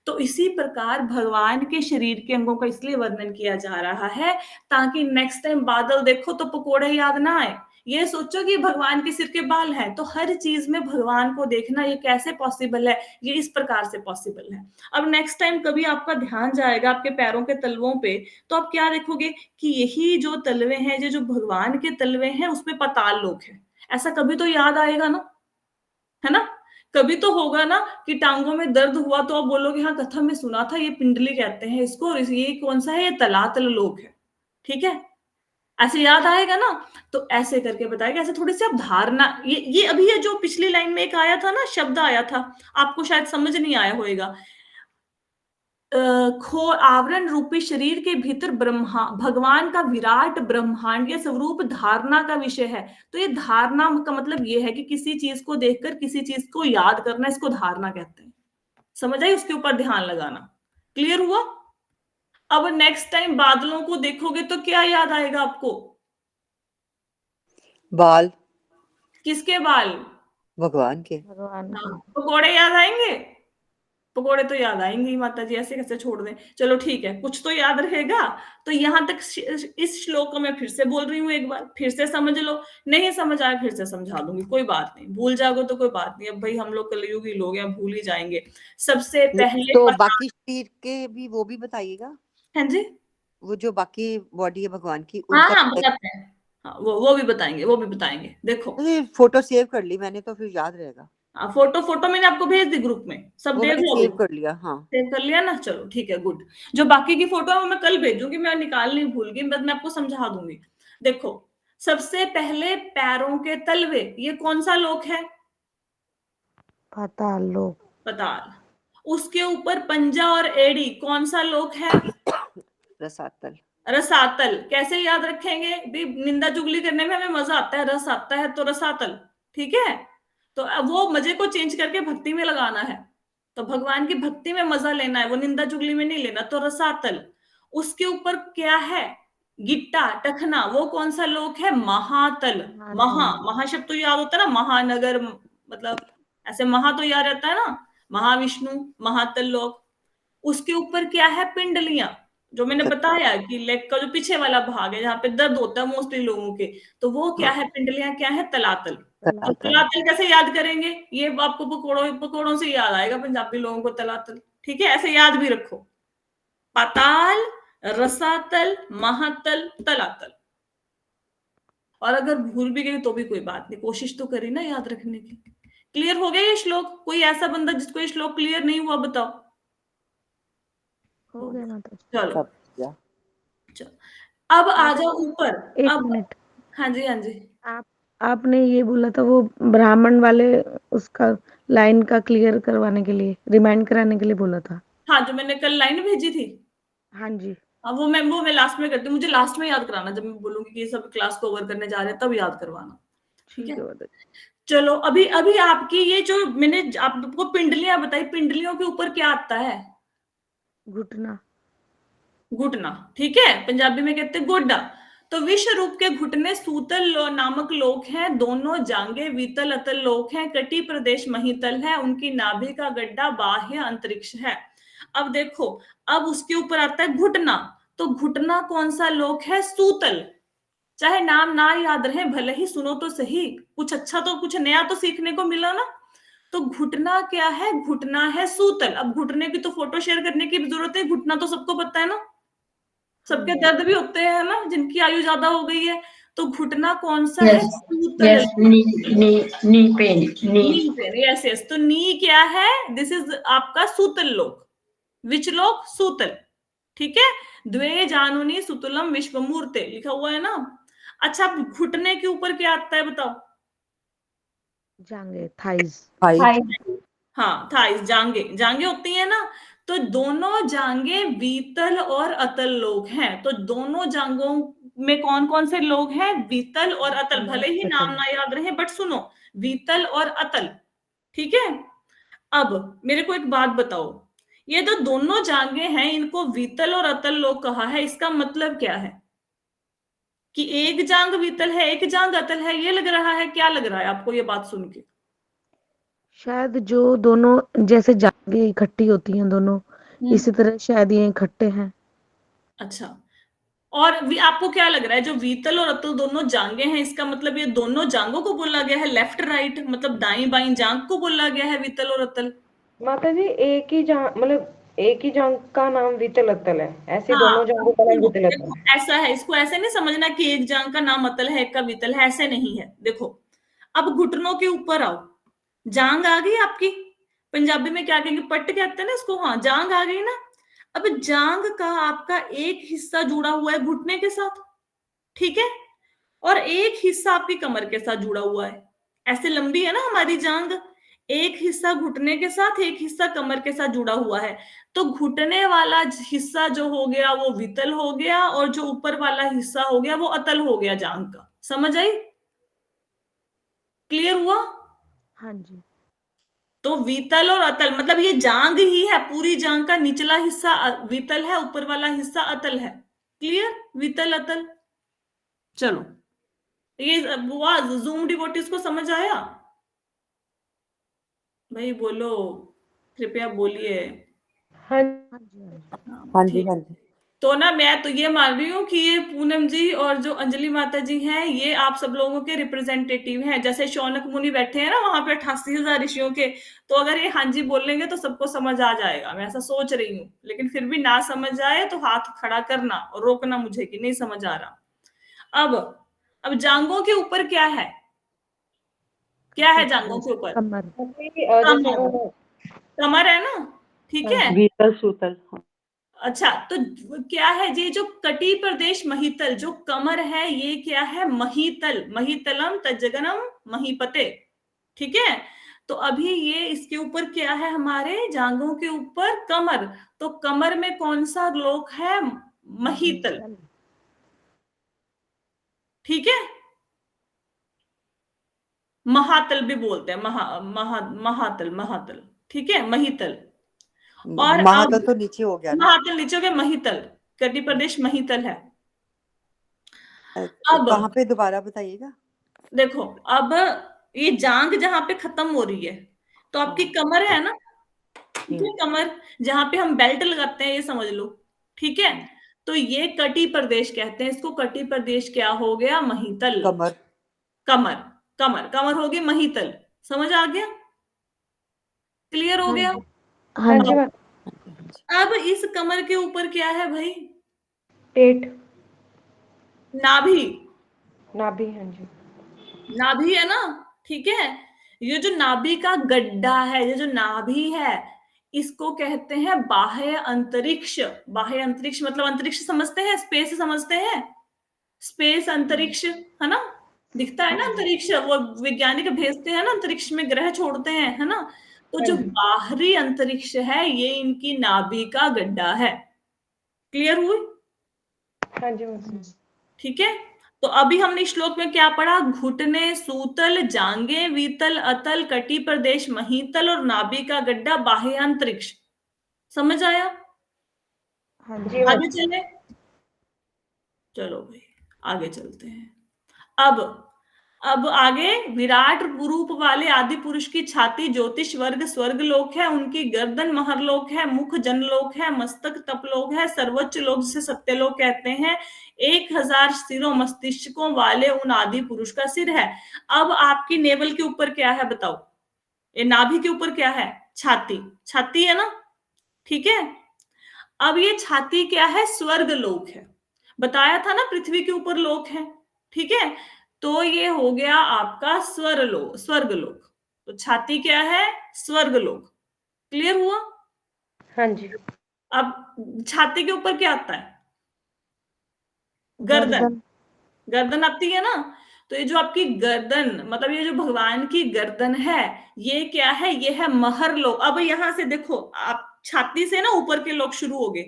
तो इसी प्रकार भगवान के शरीर के अंगों का इसलिए वर्णन किया जा रहा है ताकि नेक्स्ट टाइम बादल देखो तो पकोड़े याद ना आए। ये सोचो कि भगवान के सिर के बाल हैं, तो हर चीज में भगवान को देखना ये कैसे पॉसिबल है? ये इस प्रकार से पॉसिबल है। अब नेक्स्ट टाइम कभी आपका ध्यान जाएगा आपके पैरों के तलवों पे, तो आप क्या देखोगे कि यही जो तलवे हैं, ये जो भगवान के तलवे हैं उसमें पाताल लोक है। ऐसा कभी तो याद आएगा ना, है ना? कभी तो होगा ना कि टांगों में दर्द हुआ तो आप बोलोगे हाँ कथा में सुना था, ये पिंडली कहते हैं इसको, और ये कौन सा है? ये तलातल लोक है। ठीक है। ऐसे याद आएगा ना? तो ऐसे करके बताएगा, ऐसे थोड़ी सी आप धारणा, ये अभी ये जो पिछली लाइन में एक आया था ना, शब्द आया था, आपको शायद समझ नहीं आया होगा। खो आवरण रूपी शरीर के भीतर ब्रह्मा भगवान का विराट ब्रह्मांडीय स्वरूप धारणा का विषय है। तो ये धारणा का मतलब ये है कि किसी चीज को देखकर किसी चीज को याद करना, इसको धारणा कहते हैं। समझ आई? उसके ऊपर ध्यान लगाना। क्लियर हुआ? अब नेक्स्ट टाइम बादलों को देखोगे तो क्या याद आएगा आपको? बाल। किसके बाल? भगवान के। भगवान हाँ, के। पकोड़े याद आएंगे? पकोड़े तो याद आएंगे ही, माता जी ऐसे कैसे छोड़ दें? चलो ठीक है, कुछ तो याद रहेगा। तो यहां तक इस श्लोक को मैं फिर से बोल रही हूँ, एक बार फिर से समझ लो। नहीं समझ आए फिर से समझा दूंगी, कोई बात नहीं, भूल जाओगे तो कोई बात नहीं, अब भाई हम लोग कलयुगी लोग हैं, भूल ही जाएंगे। सबसे पहले तो पता, बाकी शरीर के भी वो भी बताइएगा, हाँ जी, वो जो बाकी बॉडी है भगवान की हाँ उनका। हाँ बताते हैं। हाँ, वो भी बताएंगे, वो भी बताएंगे, देखो। फोटो सेव कर ली मैंने तो फिर याद रहेगा। हाँ, फोटो फोटो मैंने आपको भेज दी ग्रुप में, सब वो देख मैंने लोगे? सेव कर लिया, हाँ। सेव कर लिया ना? चलो ठीक है, गुड। जो बाकी की फोटो है वो मैं कल भेजूंगी, मैं निकालनी भूल गई, बस मैं आपको समझा दूंगी। देखो, सबसे पहले पैरों के तलवे, ये कौन सा लोक है? पाताल लोक। पताल। उसके ऊपर पंजा और एड़ी, कौन सा लोक है? रसातल। रसातल कैसे याद रखेंगे भी? निंदा चुगली करने में हमें मजा आता है, रस आता है, तो रसातल। ठीक है, तो अब वो मजे को चेंज करके भक्ति में लगाना है, तो भगवान की भक्ति में मजा लेना है, वो निंदा चुगली में नहीं लेना, तो रसातल। उसके ऊपर क्या है? गिट्टा टखना, वो कौन सा लोक है? महातल। महातल। महाशब्द तो याद होता है ना, महानगर, मतलब ऐसे महा तो याद रहता है ना, महाविष्णु, महातल लोक। उसके ऊपर क्या है? पिंडलियां, जो मैंने बताया कि लेग का जो पीछे वाला भाग है जहां पे दर्द होता है मोस्टली लोगों के, तो वो क्या है? पिंडलियां क्या है? तलातल। अब तलातल। तलातल कैसे याद करेंगे? ये आपको पकौड़ों पकौड़ों से याद आएगा पंजाबी लोगों को, तलातल। ठीक है, ऐसे याद भी रखो, पाताल, रसातल, महातल, तलातल। और अगर भूल भी गई तो भी कोई बात नहीं, कोशिश तो करी ना याद रखने की। क्लियर हो गया ये श्लोक? कोई ऐसा बंदा जिसको ये श्लोक क्लियर नहीं हुआ, बताओ। हो गया माता जी। चलो सब या चलो, अब आ माता जाओ जी, ऊपर। एक अब मिनट। हाँ जी, हाँ जी। आप आपने ये बोला था वो ब्राह्मण वाले, उसका लाइन का क्लियर करवाने के लिए, रिमाइंड कराने के लिए बोला था। हाँ, जो मैंने कल लाइन भेजी थी, हाँ जी। हाँ वो मैं लास्ट में करती हूँ, मुझे लास्ट में याद कराना, जब मैं बोलूंगी कि ये सब क्लास कवर करने जा रहे हैं तब याद करवाना। ठीक ठीक है, है माता जी। चलो अभी अभी आपकी ये जो मैंने आपको पिंडलियां बताई, पिंडलियों के ऊपर क्या आता है? घुटना। घुटना। ठीक है, पंजाबी में कहते हैं गोड्डा। तो विश्व रूप के घुटने सूतल नामक लोक हैं, दोनों जांगे वीतल अतल लोक हैं, कटी प्रदेश महितल है, उनकी नाभि का गड्ढा बाह्य अंतरिक्ष है। अब देखो, अब उसके ऊपर आता है घुटना, तो घुटना कौन सा लोक है? सूतल। चाहे नाम ना याद रहे, भले ही सुनो तो सही, कुछ अच्छा तो कुछ नया तो सीखने को मिला ना। तो घुटना क्या है? घुटना है सूतल। अब घुटने की तो फोटो शेयर करने की जरूरत है, घुटना तो सबको पता है ना, हाँ सबके जी। दर्द भी होते हैं ना जिनकी आयु ज्यादा हो गई है। तो घुटना कौन सा है? यस सूतल। यस नी नी नी पेन नी नी पेन, यस यस। तो नी क्या है? दिस इज आपका सूतल लोक। विच लोक? सूतल। ठीक है, द्वे जानुनी सुतुलम विश्वमूर्ते लिखा हुआ है ना। अच्छा, अब घुटने के ऊपर क्या आता है बताओ? जांगे, थाइज। भाई हाय हाँ, थाइस, जांगे, जांगे होती है ना। तो दोनों जांगे वीतल और अतल लोग हैं। तो दोनों जांगों में कौन कौन से लोग हैं? वीतल और अतल। भले ही नाम ना याद रहे, बट सुनो, वीतल और अतल। ठीक है, अब मेरे को एक बात बताओ, ये जो दोनों जांगे हैं इनको वीतल और अतल लोग कहा है, इसका मतलब क्या है? कि एक जांग वीतल है, एक जांग अतल है, ये लग रहा है? क्या लग रहा है आपको ये बात सुन के? शायद जो दोनों जैसे जांघें इकट्ठी होती हैं दोनों, इसी तरह शायद ये इकट्ठे हैं। अच्छा, और आपको क्या लग रहा है, जो वीतल और अतुल दोनों जांगे हैं, इसका मतलब ये दोनों जांगों को बोला गया है, लेफ्ट राइट, मतलब दाई बाई जांग को बोला गया है वीतल और अतल? माता जी एक ही जांग, मतलब एक ही जांग का नाम वितल अतल है, ऐसे हाँ, दोनों जांगों का नाम सुनो, वितल अतल देखो है। ऐसा है, इसको ऐसे नहीं समझना कि एक जांग का नाम अतल है, एक का वीतल है, ऐसे नहीं है। देखो, अब घुटनों के ऊपर आओ, जांग आ गई आपकी, पंजाबी में क्या कहेंगे? पट्ट कहते हैं ना इसको, हाँ, जांग आ गई ना। अब जांग का आपका एक हिस्सा जुड़ा हुआ है घुटने के साथ, ठीक है, और एक हिस्सा आपकी कमर के साथ जुड़ा हुआ है। ऐसे लंबी है ना हमारी जांग, एक हिस्सा घुटने के साथ, एक हिस्सा कमर के साथ जुड़ा हुआ है। तो घुटने वाला हिस्सा जो हो गया वो वितल हो गया, और जो ऊपर वाला हिस्सा हो गया वो अतल हो गया जांग का। समझ आई? क्लियर हुआ? हाँ जी। तो वितल और अतल मतलब ये जांग ही है, पूरी जांग का निचला हिस्सा वितल है, ऊपर वाला हिस्सा अतल है। क्लियर? वितल अतल। चलो, ये हुआ, जूम डिवोटीज को समझ आया? भाई बोलो, कृपया बोलिए। हाँ हाँ जी। हाँ जी। हाँ, हाँ जी ठीक। हाँ जी तो ना मैं तो ये मान रही हूँ कि ये पूनम जी और जो अंजलि माता जी हैं, ये आप सब लोगों के रिप्रेजेंटेटिव हैं। जैसे शौनक मुनि बैठे हैं ना वहां पे 88,000 ऋषियों के, तो अगर ये हाँ जी बोल लेंगे तो सबको समझ आ जाएगा, मैं ऐसा सोच रही हूँ। लेकिन फिर भी ना समझ आए तो हाथ खड़ा करना और रोकना मुझे कि नहीं समझ आ रहा। अब जांघों के ऊपर क्या है? क्या है कटी जांघों प्रदेश, के ऊपर? कमर। जैसे कमर, कमर है ना, ठीक हाँ है। जी। वीतल सूतल हाँ। अच्छा, तो क्या है ये जो कटी प्रदेश महितल, जो कमर है, ये क्या है? महितल, महितलम तज्जगनम महीपते। ठीक है, तो अभी ये इसके ऊपर क्या है? हमारे जांघों के ऊपर कमर। तो कमर में कौन सा लोक है? महितल। ठीक है, महातल भी बोलते हैं, महातल, महातल, ठीक है, महितल। और महातल अब तो नीचे हो गया ना। महातल नीचे हो गया, महितल, कटी प्रदेश महितल है। अब कहाँ पे दोबारा बताइएगा। देखो, अब ये जांग जहां पे खत्म हो रही है, तो आपकी कमर है ना, ठीक है, कमर जहां पे हम बेल्ट लगाते हैं, ये समझ लो, ठीक है। तो ये कटी प्रदेश कहते हैं इसको, कटी प्रदेश क्या हो गया, महितल। कमर। कमर, कमर, कमर हो गई महितल। समझ आ गया, क्लियर हो हाँ गया। जी, हाँ हाँ जी। जी मैम। अब इस कमर के ऊपर क्या है भाई, पेट, नाभि, नाभि, हाँ जी। नाभि है ना, ठीक है। ये जो नाभि का गड्ढा है, ये जो नाभि है, इसको कहते हैं बाह्य अंतरिक्ष। बाह्य अंतरिक्ष मतलब अंतरिक्ष समझते हैं, स्पेस समझते हैं, स्पेस अंतरिक्ष, है ना, दिखता है ना अंतरिक्ष, वो वैज्ञानिक भेजते हैं ना अंतरिक्ष में, ग्रह छोड़ते हैं, है ना। तो जो बाहरी अंतरिक्ष है, ये इनकी नाभि का गड्ढा है। क्लियर हुई, हाँ जी मैम। ठीक है। तो अभी हमने श्लोक में क्या पढ़ा, घुटने, सूतल, जांगे, वीतल, अतल, कटी प्रदेश, महितल और नाभि का गड्ढा बाह्य अंतरिक्ष। समझ आया, हाँ जी जी। मैम। आगे चले, चलो भाई आगे चलते हैं। अब आगे, विराट रूप वाले आदि पुरुष की छाती ज्योतिष वर्ग स्वर्ग लोक है, उनकी गर्दन महरलोक है, मुख जनलोक है, मस्तक तपलोक है, सर्वोच्च लोक जिसे सत्यलोक कहते हैं। 1000 सिरों मस्तिष्कों वाले उन आदि पुरुष का सिर है। अब आपकी नेवल के ऊपर क्या है बताओ, ये नाभि के ऊपर क्या है, छाती, छाती है ना, ठीक है। अब ये छाती क्या है, स्वर्ग लोक है, बताया था ना पृथ्वी के ऊपर लोक है, ठीक है। तो ये हो गया आपका स्वर्ग लोक। तो छाती क्या है, स्वर्ग लोक। क्लियर हुआ। हाँ जी। अब छाती के ऊपर क्या आता है, गर्दन, गर्दन। गर्दन आती है ना। तो ये जो आपकी गर्दन, मतलब ये जो भगवान की गर्दन है, ये क्या है, ये है महर लोक। अब यहां से देखो, आप छाती से ना ऊपर के लोक शुरू हो गए,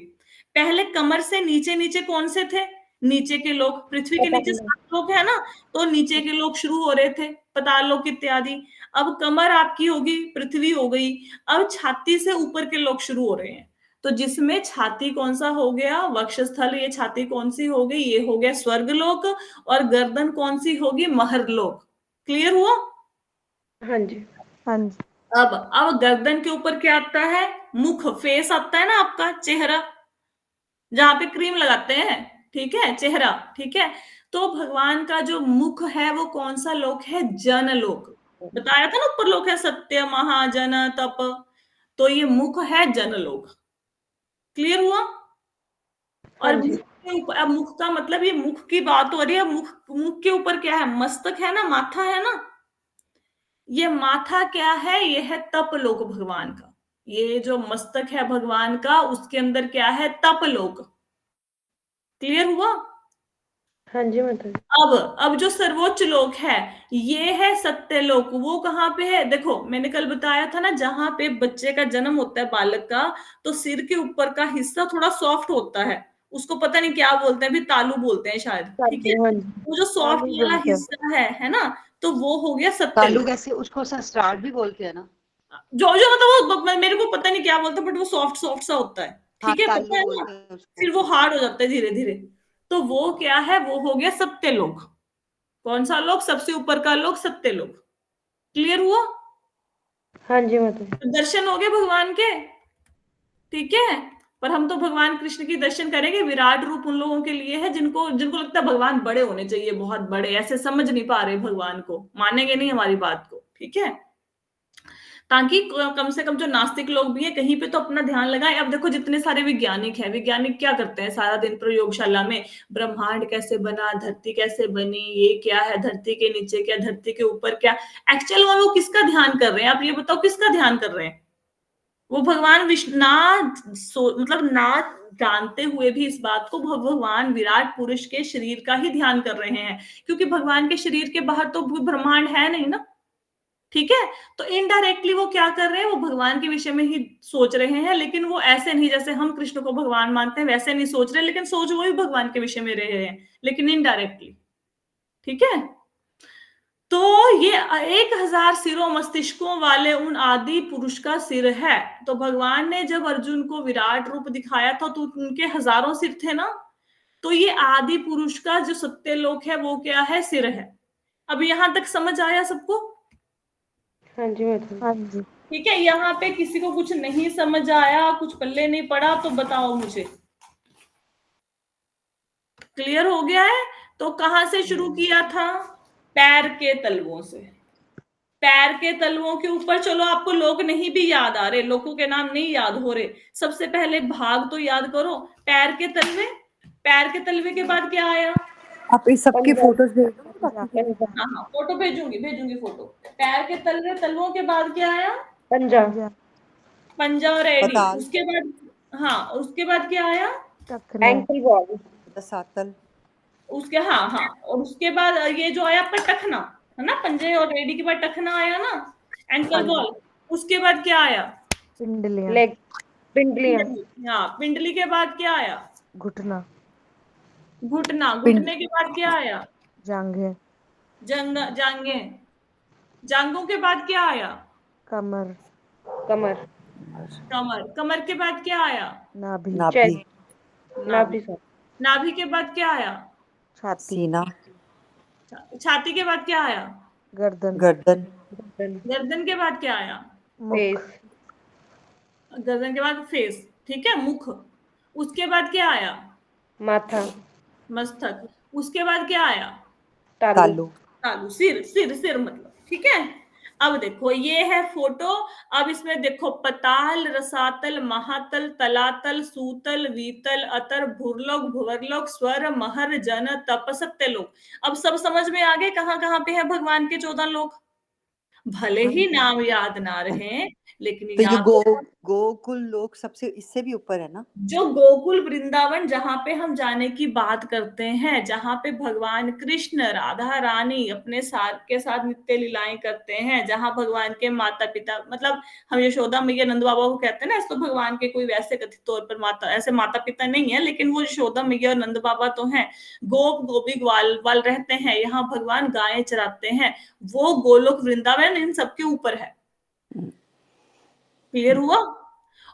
पहले कमर से नीचे नीचे कौन से थे, नीचे के लोक, पृथ्वी के नीचे 7 लोक है ना, तो नीचे के लोक शुरू हो रहे थे, पाताल लोक इत्यादि। अब कमर आपकी होगी, पृथ्वी हो गई, अब छाती से ऊपर के लोक शुरू हो रहे हैं। तो जिसमें छाती कौन सा हो गया, वक्षस्थल, ये छाती कौन सी हो गई, ये हो गया स्वर्गलोक, और गर्दन कौन सी होगी, महरलोक। क्लियर हुआ। हाँ जी। हाँ जी। अब गर्दन के ऊपर क्या आता है, मुख, फेस आता है ना आपका, चेहरा, जहां पे क्रीम लगाते हैं, ठीक है, चेहरा, ठीक है। तो भगवान का जो मुख है वो कौन सा लोक है, जनलोक। बताया था ना ऊपर लोक है सत्य, महाजन, तप, तो ये मुख है जनलोक। क्लियर हुआ। हाँ और जी। मुख के ऊपर, अब मुख का मतलब, ये मुख की बात हो रही है, मुख के ऊपर क्या है, मस्तक है ना, माथा है ना, ये माथा क्या है, ये है तपलोक भगवान का। ये जो मस्तक है भगवान का, उसके अंदर क्या है, तपलोक। क्लियर हुआ। हाँ जी माता जी। अब जो सर्वोच्च लोक है, ये है सत्यलोक। वो कहाँ पे है, देखो मैंने कल बताया था ना, जहां पे बच्चे का जन्म होता है, बालक का, तो सिर के ऊपर का हिस्सा थोड़ा सॉफ्ट होता है, उसको पता नहीं क्या बोलते हैं, भी तालू बोलते हैं शायद, ठीक है। तालू, हाँ जी। वो जो सॉफ्ट तालू वाला बोलते हैं। हिस्सा है ना, तो वो हो गया तालु सत्यलोक। कैसे, उसको सस्टार्ड भी बोलते हैं ना। जो जो मतलब वो मेरे को पता नहीं क्या बोलते, बट वो सॉफ्ट सॉफ्ट सा होता है, हाँ, ठीक है, पता तालु है ना। बोलते हैं फिर उसको। वो हार्ड हो जाता है धीरे धीरे। तो वो क्या है, वो हो गया सत्यलोक। कौन सा लोक, सबसे ऊपर का लोक, सत्यलोक। क्लियर हुआ। हाँ जी माता जी। तो दर्शन हो गए भगवान के, ठीक है। पर हम तो भगवान कृष्ण की दर्शन करेंगे, विराट रूप उन लोगों के लिए है जिनको जिनको लगता है भगवान बड़े होने चाहिए, बहुत बड़े, ऐसे समझ नहीं पा रहे भगवान को, मानेंगे नहीं हमारी बात को, ठीक है। ताकि कम से कम जो नास्तिक लोग भी है, कहीं पे तो अपना ध्यान लगाएं। अब देखो जितने सारे वैज्ञानिक हैं, वैज्ञानिक क्या करते हैं सारा दिन प्रयोगशाला में, ब्रह्मांड कैसे बना, धरती कैसे बनी, ये क्या है, धरती के नीचे क्या, धरती के ऊपर क्या। एक्चुअल में वो किसका ध्यान कर रहे हैं, आप ये बताओ, किसका ध्यान कर रहे हैं। वो भगवान विष्णु मतलब ना जानते हुए भी इस बात को भगवान विराट पुरुष के शरीर का ही ध्यान कर रहे हैं, क्योंकि भगवान के शरीर के बाहर तो ब्रह्मांड है नहीं ना, ठीक है। तो इनडायरेक्टली वो क्या कर रहे हैं, वो भगवान के विषय में ही सोच रहे हैं, लेकिन वो ऐसे नहीं जैसे हम कृष्ण को भगवान मानते हैं, वैसे नहीं सोच रहे, लेकिन सोच वो भी भगवान के विषय में रहे हैं, लेकिन इनडायरेक्टली। ठीक है। तो ये 1000 सिरों मस्तिष्कों वाले उन आदि पुरुष का सिर है। तो भगवान ने जब अर्जुन को विराट रूप दिखाया था तो उनके हजारों सिर थे ना, तो ये आदि पुरुष का जो सत्यलोक है वो क्या है, सिर है। अब यहां तक समझ आया सबको? हाँ जी मैडम। हाँ जी। ठीक है, यहाँ पे किसी को कुछ नहीं समझ आया, कुछ पल्ले नहीं पड़ा तो बताओ मुझे। क्लियर हो गया है? तो कहां से शुरू किया था? पैर के तलवों से। पैर के तलवों के ऊपर, चलो आपको लोग नहीं भी याद आ रहे, लोगों के नाम नहीं याद हो रहे, सबसे पहले भाग तो याद करो। पैर के तलवे, पैर के तलवे के बाद क्या आया? आप इस सबके फोटोज भेज दो बाकी के। हाँ हाँ, फोटो भेजूंगी फोटो। पैर के तलवे, तलवों के बाद क्या आया? पंजा। पंजा और एड़ी। पताल। उसके बाद, हाँ उसके बाद क्या आया? टखना। Ankle ball. सातल। उसके, हाँ हाँ, और उसके बाद ये जो आया आपका टखना, है ना, पंजे और एड़ी के बाद टखना आया ना, एंकल बॉल। उसके बाद क्या आया? पिंडलियां। लेग। पिंडलियां। हाँ, पिंडली के बाद क्या आया? घुटना। घुटना। घुटने के बाद क्या आया? जांघें। जांघें। जांघों के बाद क्या आया? कमर। कमर। कमर। कमर के बाद क्या आया? नाभि। नाभि। नाभि नाभि। सर। नाभि के बाद क्या आया? छाती। सीना। छाती के बाद क्या आया? गर्दन। गर्दन। गर्दन के बाद क्या आया? मुख। फेस। गर्दन के बाद फेस, ठीक है, मुख। उसके बाद क्या आया? माथा। मस्तक। उसके बाद क्या आया? तालू। तालू। तालू। सिर, सिर, सिर मतलब, ठीक है। अब देखो ये है फोटो। अब इसमें देखो, पताल, रसातल, महातल, तलातल, सूतल, वीतल, अतर, भूरलोक, भुवरलोक, स्वर, महर, जन, तप, सत्यलोक। अब सब समझ में आ गए कहां कहां पे है भगवान के 14 लोक। भले ही नाम याद ना रहे, लेकिन तो ये याद गोकुल लोक सबसे इससे भी ऊपर है ना? जो गोकुल वृंदावन जहां पे हम जाने की बात करते हैं, जहां पे भगवान कृष्ण, राधा रानी अपने साथ के साथ नित्य लीलाएं करते हैं, जहां भगवान के माता पिता, मतलब हम यशोदा मैया नंद बाबा को कहते हैं ना, ऐसे तो भगवान के कोई वैसे कथित तौर पर ऐसे माता पिता नहीं है, लेकिन वो यशोदा मैया और नंद बाबा तो हैं। गोप गोपी ग्वाल वाल रहते हैं, यहाँ भगवान गायें चराते हैं। वो गोलोक वृंदावन इन सबके ऊपर है। क्लियर हुआ?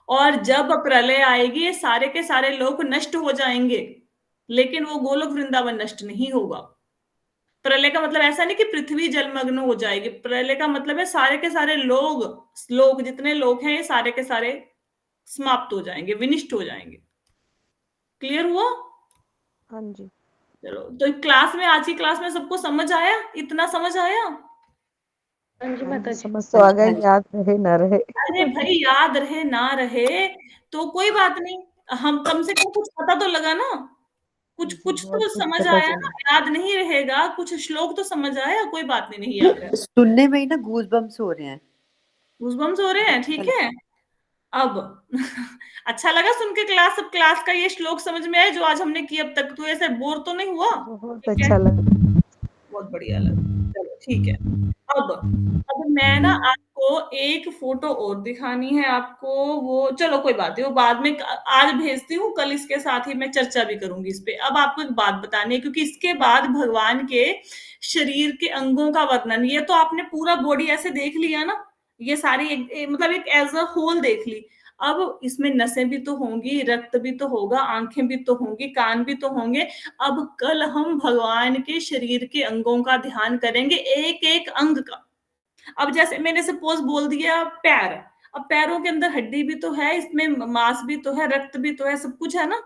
और जब प्रलय आएगी ये सारे के सारे लोग नष्ट हो जाएंगे, लेकिन वो गोलोक वृंदावन नष्ट नहीं होगा। प्रलय का मतलब ऐसा नहीं कि पृथ्वी जलमग्न हो जाएगी, प्रलय का मतलब है सारे के सारे लोग जितने लोग हैं ये सारे के सारे समाप्त हो जाएंगे, विनिष्ट हो जाएंगे। क्लियर हुआ? हाँ जी। चलो, तो क्लास में, आज की क्लास में सबको समझ आया? इतना समझ आया? हाँ जी माता जी। समझ तो आ गया, याद रहे ना रहे। अरे भाई, याद रहे ना रहे तो कोई बात नहीं, हम कम से कम कुछ पता तो लगा ना, कुछ जी, कुछ बहुत तो कुछ समझ पता आया चला। ना। याद नहीं रहेगा, कुछ श्लोक तो समझ आया, कोई बात नहीं याद रहा। सुनने में ही ना गूज बम्स हो रहे हैं। गूज़बम्स हो रहे हैं, ठीक है। अब अच्छा लगा सुन के क्लास? अब क्लास का ये श्लोक समझ में आया जो आज हमने किया अब तक? तो ऐसे बोर तो नहीं हुआ? बहुत ठीक है, अच्छा लगा। बहुत बढ़िया लगा। चलो ठीक है। अब मैं ना आपको एक फोटो और दिखानी है आपको। वो चलो कोई बात नहीं, वो बाद में आज भेजती हूँ, कल इसके साथ ही मैं चर्चा भी करूंगी इस पे। अब आपको एक बात बतानी है, क्योंकि इसके बाद भगवान के शरीर के अंगों का वर्णन, ये तो आपने पूरा बॉडी ऐसे देख लिया ना, ये सारी मतलब एक एज अ होल देख ली। अब इसमें नसें भी तो होंगी, रक्त भी तो होगा, आंखें भी तो होंगी, कान भी तो होंगे। अब कल हम भगवान के शरीर के अंगों का ध्यान करेंगे, एक एक अंग का। अब जैसे मैंने सपोज बोल दिया पैर, अब पैरों के अंदर हड्डी भी तो है, इसमें मांस भी तो है, रक्त भी तो है, सब कुछ है ना।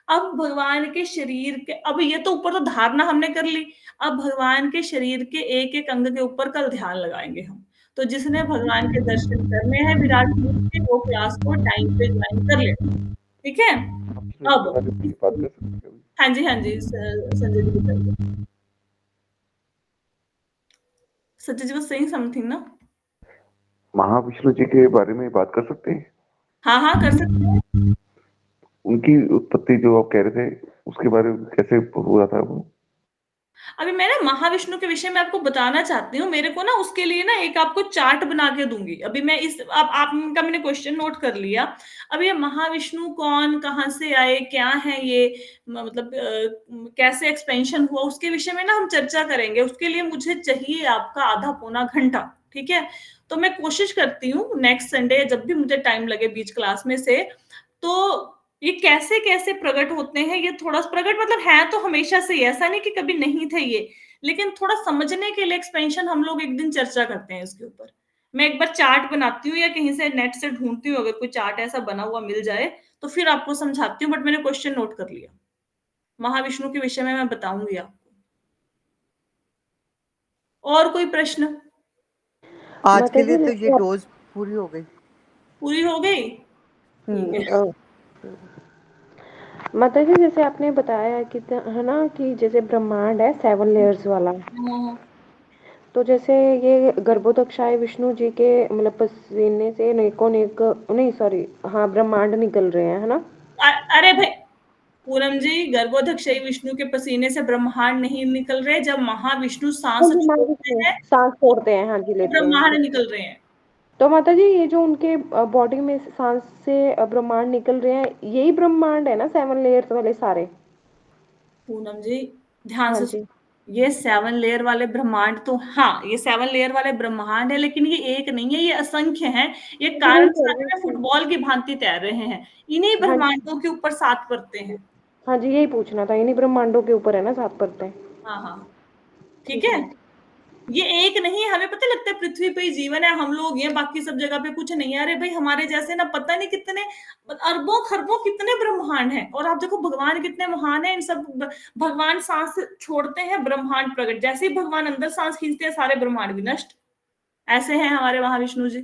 अब भगवान के शरीर के, अब ये तो ऊपर तो धारणा हमने कर ली, अब भगवान के शरीर के एक एक अंग के ऊपर कल ध्यान लगाएंगे हम। तो जिसने भगवान के दर्शन करने हैं विराट रूप के, वो क्लास को टाइम पे ज्वाइन कर ले, ठीक है। अब बात कर सकते हैं कभी? हाँ जी, हाँ जी, संजय जी बताइए। सच्ची जी was saying something ना? महाविष्णु जी के बारे में बात कर सकते हैं? हाँ हाँ, कर सकते हैं। उनकी उत्पत्ति जो आप कह रहे थे उसके बारे में कैसे हुआ था वो? अभी मैं ना महाविष्णु के विषय में आपको बताना चाहती हूँ। मेरे को ना उसके लिए ना एक आपको चार्ट बना के दूंगी। अभी मैं इस आपका मैंने क्वेश्चन नोट कर लिया। अब ये महाविष्णु कौन, कहाँ से आए, क्या है ये, मतलब कैसे एक्सपेंशन हुआ, उसके विषय में ना हम चर्चा करेंगे। उसके लिए मुझे चाहिए आपका आधा पौना घंटा, ठीक है। तो मैं कोशिश करती हूँ नेक्स्ट संडे जब भी मुझे टाइम लगे बीच क्लास में से, तो ये कैसे कैसे प्रकट होते हैं, ये थोड़ा प्रकट मतलब है तो हमेशा से ही, ऐसा नहीं कि कभी नहीं थे ये, लेकिन थोड़ा समझने के लिए एक्सपेंशन हम लोग एक दिन चर्चा करते हैं इसके ऊपर। मैं एक बार चार्ट बनाती हूँ या कहीं से नेट से ढूंढती हूँ, अगर कोई चार्ट ऐसा बना हुआ मिल जाए तो फिर आपको समझाती हूँ। बट मैंने क्वेश्चन नोट कर लिया, महाविष्णु के विषय में मैं बताऊंगी आपको। और कोई प्रश्न? आज के लिए माताजी तो ये जैसे डोज पूरी हो गई। पूरी हो गई? ठीक है। माताजी जैसे आपने बताया कि है ना कि जैसे ब्रह्मांड है 7 लेयर्स वाला, हाँ, तो जैसे ये गर्भोदक्षाय विष्णु जी के मतलब पसीने से अनेकों अनेक नहीं सॉरी हाँ ब्रह्मांड निकल रहे हैं, है ना? अरे भाई पूनम जी, गर्भोदक्षयी विष्णु के पसीने से ब्रह्मांड नहीं निकल रहे। जब महाविष्णु हाँ सांस जी छोड़ते हैं सांस छोड़ते हैं, हाँ जी तो लेते हैं। ब्रह्मांड निकल रहे हैं। तो माता जी ये जो उनके बॉडी में सांस से ब्रह्मांड निकल रहे हैं, यही ब्रह्मांड है ना 7 लेयर्स वाले सारे? पूनम जी ध्यान हाँ से जी। सुनो। ये 7 लेयर वाले ब्रह्मांड तो हाँ, ये 7 लेयर वाले ब्रह्मांड है, लेकिन ये एक नहीं है, ये असंख्य है। ये वही कारण कह सागर रही में हूँ। फुटबॉल की भांति तैर रहे हैं। इन्हीं हाँ जी। ब्रह्मांडों के ऊपर 7 परतें हैं। हाँ जी यही पूछना था, इन्हीं ब्रह्मांडों के ऊपर है ना 7 परतें? हाँ हाँ, ठीक ठीक है है। माता। ये एक नहीं है। हमें पता लगता है पृथ्वी पे ही जीवन है, हम लोग ये, बाकी सब जगह पे कुछ नहीं है। अरे भाई हमारे जैसे ना पता नहीं कितने अरबों खरबों कितने ब्रह्मांड हैं। और आप देखो भगवान कितने महान है। इन सब भगवान सांस छोड़ते हैं, ब्रह्मांड प्रकट। जैसे ही भगवान अंदर सांस खींचते हैं सारे ब्रह्मांड विनष्ट। ऐसे हैं हमारे महाविष्णु जी।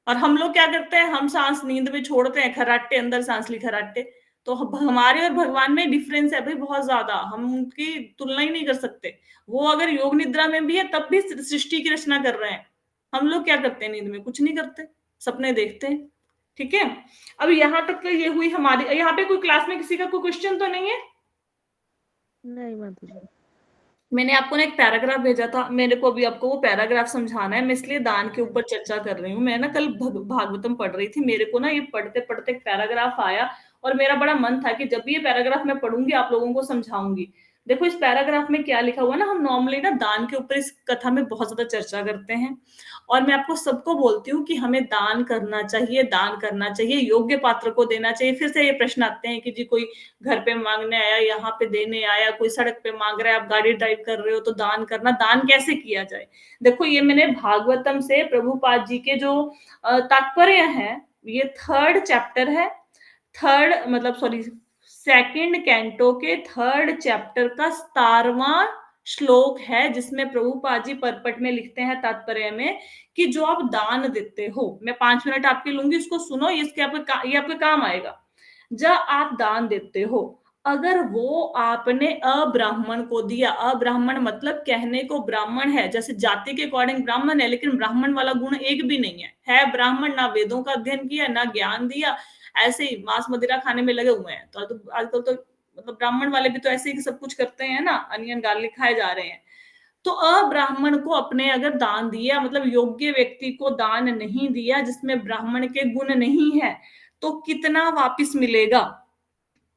और हम लोग क्या करते हैं, हम सांस नींद में छोड़ते हैं, खर्राटे अंदर सांस ली खर्राटे। तो हमारे और भगवान में डिफरेंस है भाई बहुत ज्यादा, हम उनकी तुलना ही नहीं कर सकते। वो अगर योग निद्रा में भी है तब भी सृष्टि की रचना कर रहे हैं। हम लोग क्या करते हैं नींद में, कुछ नहीं करते, सपने देखते हैं। ठीक है। अब यहाँ तक तो ये हुई हमारी। यहाँ पे कोई क्लास में किसी का कोई क्वेश्चन तो नहीं है? नहीं माता जी। मैंने आपको ना एक पैराग्राफ भेजा था, मेरे को अभी आपको वो पैराग्राफ समझाना है। मैं इसलिए दान के ऊपर चर्चा कर रही हूँ। मैं ना कल भागवतम पढ़ रही थी, मेरे को ना ये पढ़ते पढ़ते एक पैराग्राफ आया और मेरा बड़ा मन था कि जब भी ये पैराग्राफ मैं पढ़ूंगी आप लोगों को समझाऊंगी। देखो इस पैराग्राफ में क्या लिखा हुआ ना, हम नॉर्मली ना दान के ऊपर इस कथा में बहुत ज्यादा चर्चा करते हैं। और मैं आपको सबको बोलती हूँ कि हमें दान करना चाहिए, दान करना चाहिए, योग्य पात्र को देना चाहिए। फिर से ये प्रश्न आते हैं कि जी कोई घर पे मांगने आया, यहाँ पे देने आया, कोई सड़क पे मांग रहा है, आप गाड़ी ड्राइव कर रहे हो तो दान करना, दान कैसे किया जाए। देखो ये मैंने भागवतम से प्रभुपाद जी के जो तात्पर्य है, ये 3rd चैप्टर है, थर्ड मतलब सॉरी 2nd कैंटो के 3rd चैप्टर का 17वां श्लोक है, जिसमें प्रभुपाद जी परपट में लिखते हैं तात्पर्य में कि जो आप दान देते हो, मैं 5 मिनट आपके लूंगी, इसको सुनो, इसके ये आपके काम आएगा। जब आप दान देते हो, अगर वो आपने अब्राह्मण को दिया, अब्राह्मण मतलब कहने को ब्राह्मण है, जैसे जाति के अकॉर्डिंग ब्राह्मण है, लेकिन ब्राह्मण वाला गुण एक भी नहीं है ब्राह्मण, ना वेदों का अध्ययन किया, ना ज्ञान दिया, ऐसे ही मांस मदिरा खाने में लगे हुए हैं। तो आजकल तो मतलब ब्राह्मण वाले भी तो ऐसे ही सब कुछ करते हैं ना, अनियन गार्लिक खाए जा रहे हैं। तो अब्राह्मण को अपने अगर दान दिया, मतलब योग्य व्यक्ति को दान नहीं दिया जिसमें ब्राह्मण के गुण नहीं है, तो कितना वापिस मिलेगा?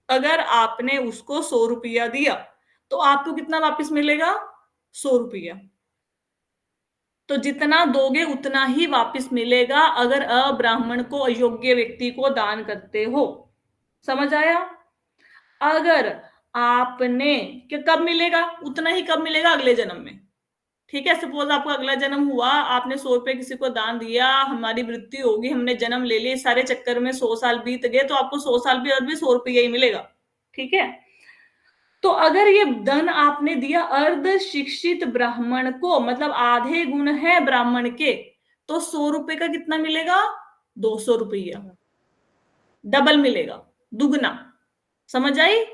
अगर आपने उसको 100 रुपया दिया तो आपको कितना वापस मिलेगा? 100 रुपया। तो जितना दोगे उतना ही वापस मिलेगा अगर अब्राह्मण को, अयोग्य व्यक्ति को दान करते हो। समझ आया? अगर आपने कि कब मिलेगा उतना ही, कब मिलेगा? अगले जन्म में। ठीक है, सपोज आपका अगला जन्म हुआ, आपने 100 रुपए किसी को दान दिया, हमारी मृत्यु होगी, हमने जन्म ले लिया, सारे चक्कर में 100 साल बीत गए, तो आपको 100 साल भी और भी 100 रुपया ही मिलेगा। ठीक है। तो अगर ये धन आपने दिया अर्ध शिक्षित ब्राह्मण को, मतलब आधे गुण है ब्राह्मण के, तो 100 रुपए का कितना मिलेगा? 200 रुपया। डबल मिलेगा, दुगना। समझ आई?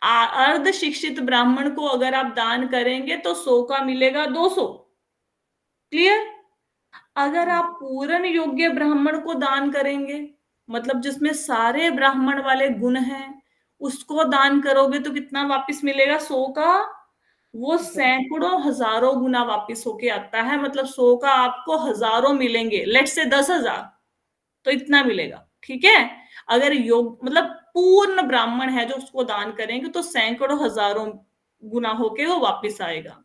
अर्ध शिक्षित ब्राह्मण को अगर आप दान करेंगे तो 100 का मिलेगा 200। क्लियर? अगर आप पूर्ण योग्य ब्राह्मण को दान करेंगे, मतलब जिसमें सारे ब्राह्मण वाले गुण हैं, उसको दान करोगे तो कितना वापस मिलेगा? 100 का वो सैकड़ों हजारों गुना वापस होके आता है। मतलब 100 का आपको हजारों मिलेंगे, लेट से 10,000, तो इतना मिलेगा। ठीक है, अगर योग मतलब पूर्ण ब्राह्मण है जो उसको दान करेंगे तो सैकड़ों हजारों गुना होके वो वापस आएगा।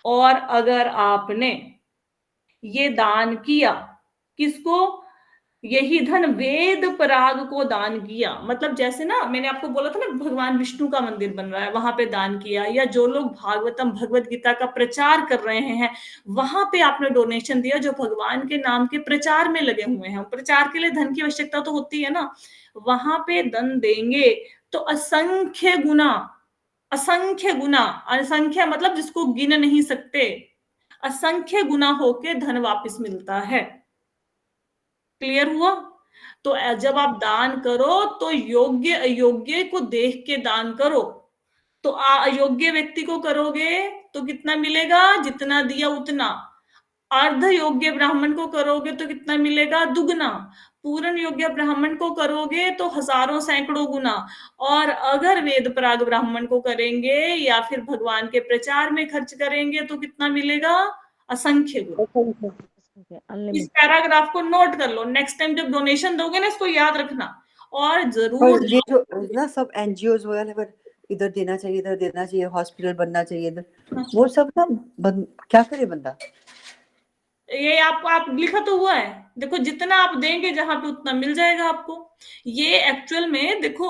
और अगर आपने ये दान किया, किसको, यही धन वेद पराग को दान किया, मतलब जैसे ना मैंने आपको बोला था ना भगवान विष्णु का मंदिर बन रहा है, वहां पे दान किया, या जो लोग भागवतम भगवत गीता का प्रचार कर रहे हैं वहां पे आपने डोनेशन दिया, जो भगवान के नाम के प्रचार में लगे हुए हैं, प्रचार के लिए धन की आवश्यकता तो होती है ना, वहां पे धन देंगे तो असंख्य गुना, असंख्य गुना, असंख्य मतलब जिसको गिन नहीं सकते, असंख्य गुना होके धन वापस मिलता है। क्लियर हुआ? तो जब आप दान करो तो योग्य अयोग्य को देख के दान करो। तो अयोग्य व्यक्ति को करोगे तो कितना मिलेगा, जितना दिया उतना। अर्ध योग्य ब्राह्मण को करोगे तो कितना मिलेगा, दुगना। पूर्ण योग्य ब्राह्मण को करोगे तो हजारों सैकड़ों गुना। और अगर वेद पराग ब्राह्मण को करेंगे या फिर भगवान के प्रचार में खर्च करेंगे तो कितना मिलेगा, असंख्य गुना। इस अनलिमिटेड। पैराग्राफ को नोट कर लो, नेक्स्ट टाइम जब डोनेशन दोगे ना इसको याद रखना। और पर जरूर ये जो ना सब एनजीओज वगैरह पर इधर देना चाहिए, इधर देना चाहिए, हॉस्पिटल बनना चाहिए इधर, वो सब ना क्या करे बंदा। ये आप लिखा तो हुआ है, देखो जितना आप देंगे जहां पे उतना मिल जाएगा आपको। ये एक्चुअल में देखो,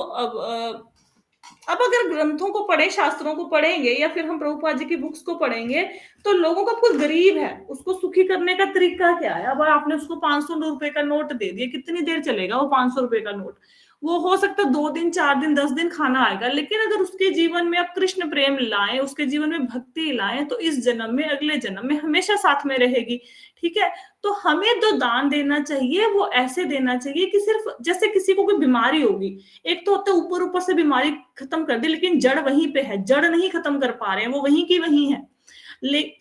अब अगर ग्रंथों को पढ़े, शास्त्रों को पढ़ेंगे या फिर हम प्रभुपाद जी की बुक्स को पढ़ेंगे तो लोगों का कुछ गरीब है उसको सुखी करने का तरीका क्या है। अब आपने उसको 500 रुपए का नोट दे दिया, कितनी देर चलेगा वो 500 रुपए का नोट, वो हो सकता है 2 दिन 4 दिन 10 दिन खाना आएगा। लेकिन अगर उसके जीवन में आप कृष्ण प्रेम लाएं, उसके जीवन में भक्ति लाएं तो इस जन्म में अगले जन्म में हमेशा साथ में रहेगी। ठीक है, तो हमें जो दान देना चाहिए वो ऐसे देना चाहिए कि सिर्फ जैसे किसी को कोई बीमारी होगी, एक तो होता है ऊपर ऊपर से बीमारी खत्म कर दे लेकिन जड़ वहीं पे है, जड़ नहीं खत्म कर पा रहे हैं, वो वहीं की वहीं है।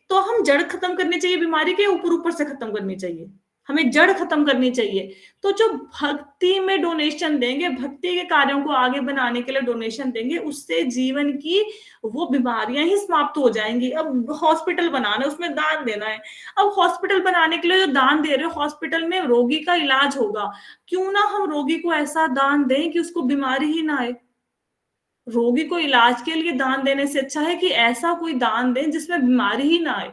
तो हम जड़ खत्म करनी चाहिए बीमारी के, ऊपर ऊपर से खत्म करनी चाहिए, हमें जड़ खत्म करनी चाहिए। तो जो भक्ति में डोनेशन देंगे, भक्ति के कार्यों को आगे बनाने के लिए डोनेशन देंगे, उससे जीवन की वो बीमारियां ही समाप्त हो जाएंगी। अब हॉस्पिटल बनाना है, उसमें दान देना है। अब हॉस्पिटल बनाने के लिए जो दान दे रहे हो, हॉस्पिटल में रोगी का इलाज होगा, क्यों ना हम रोगी को ऐसा दान दें कि उसको बीमारी ही ना आए। रोगी को इलाज के लिए दान देने से अच्छा है कि ऐसा कोई दान दें जिसमें बीमारी ही ना आए।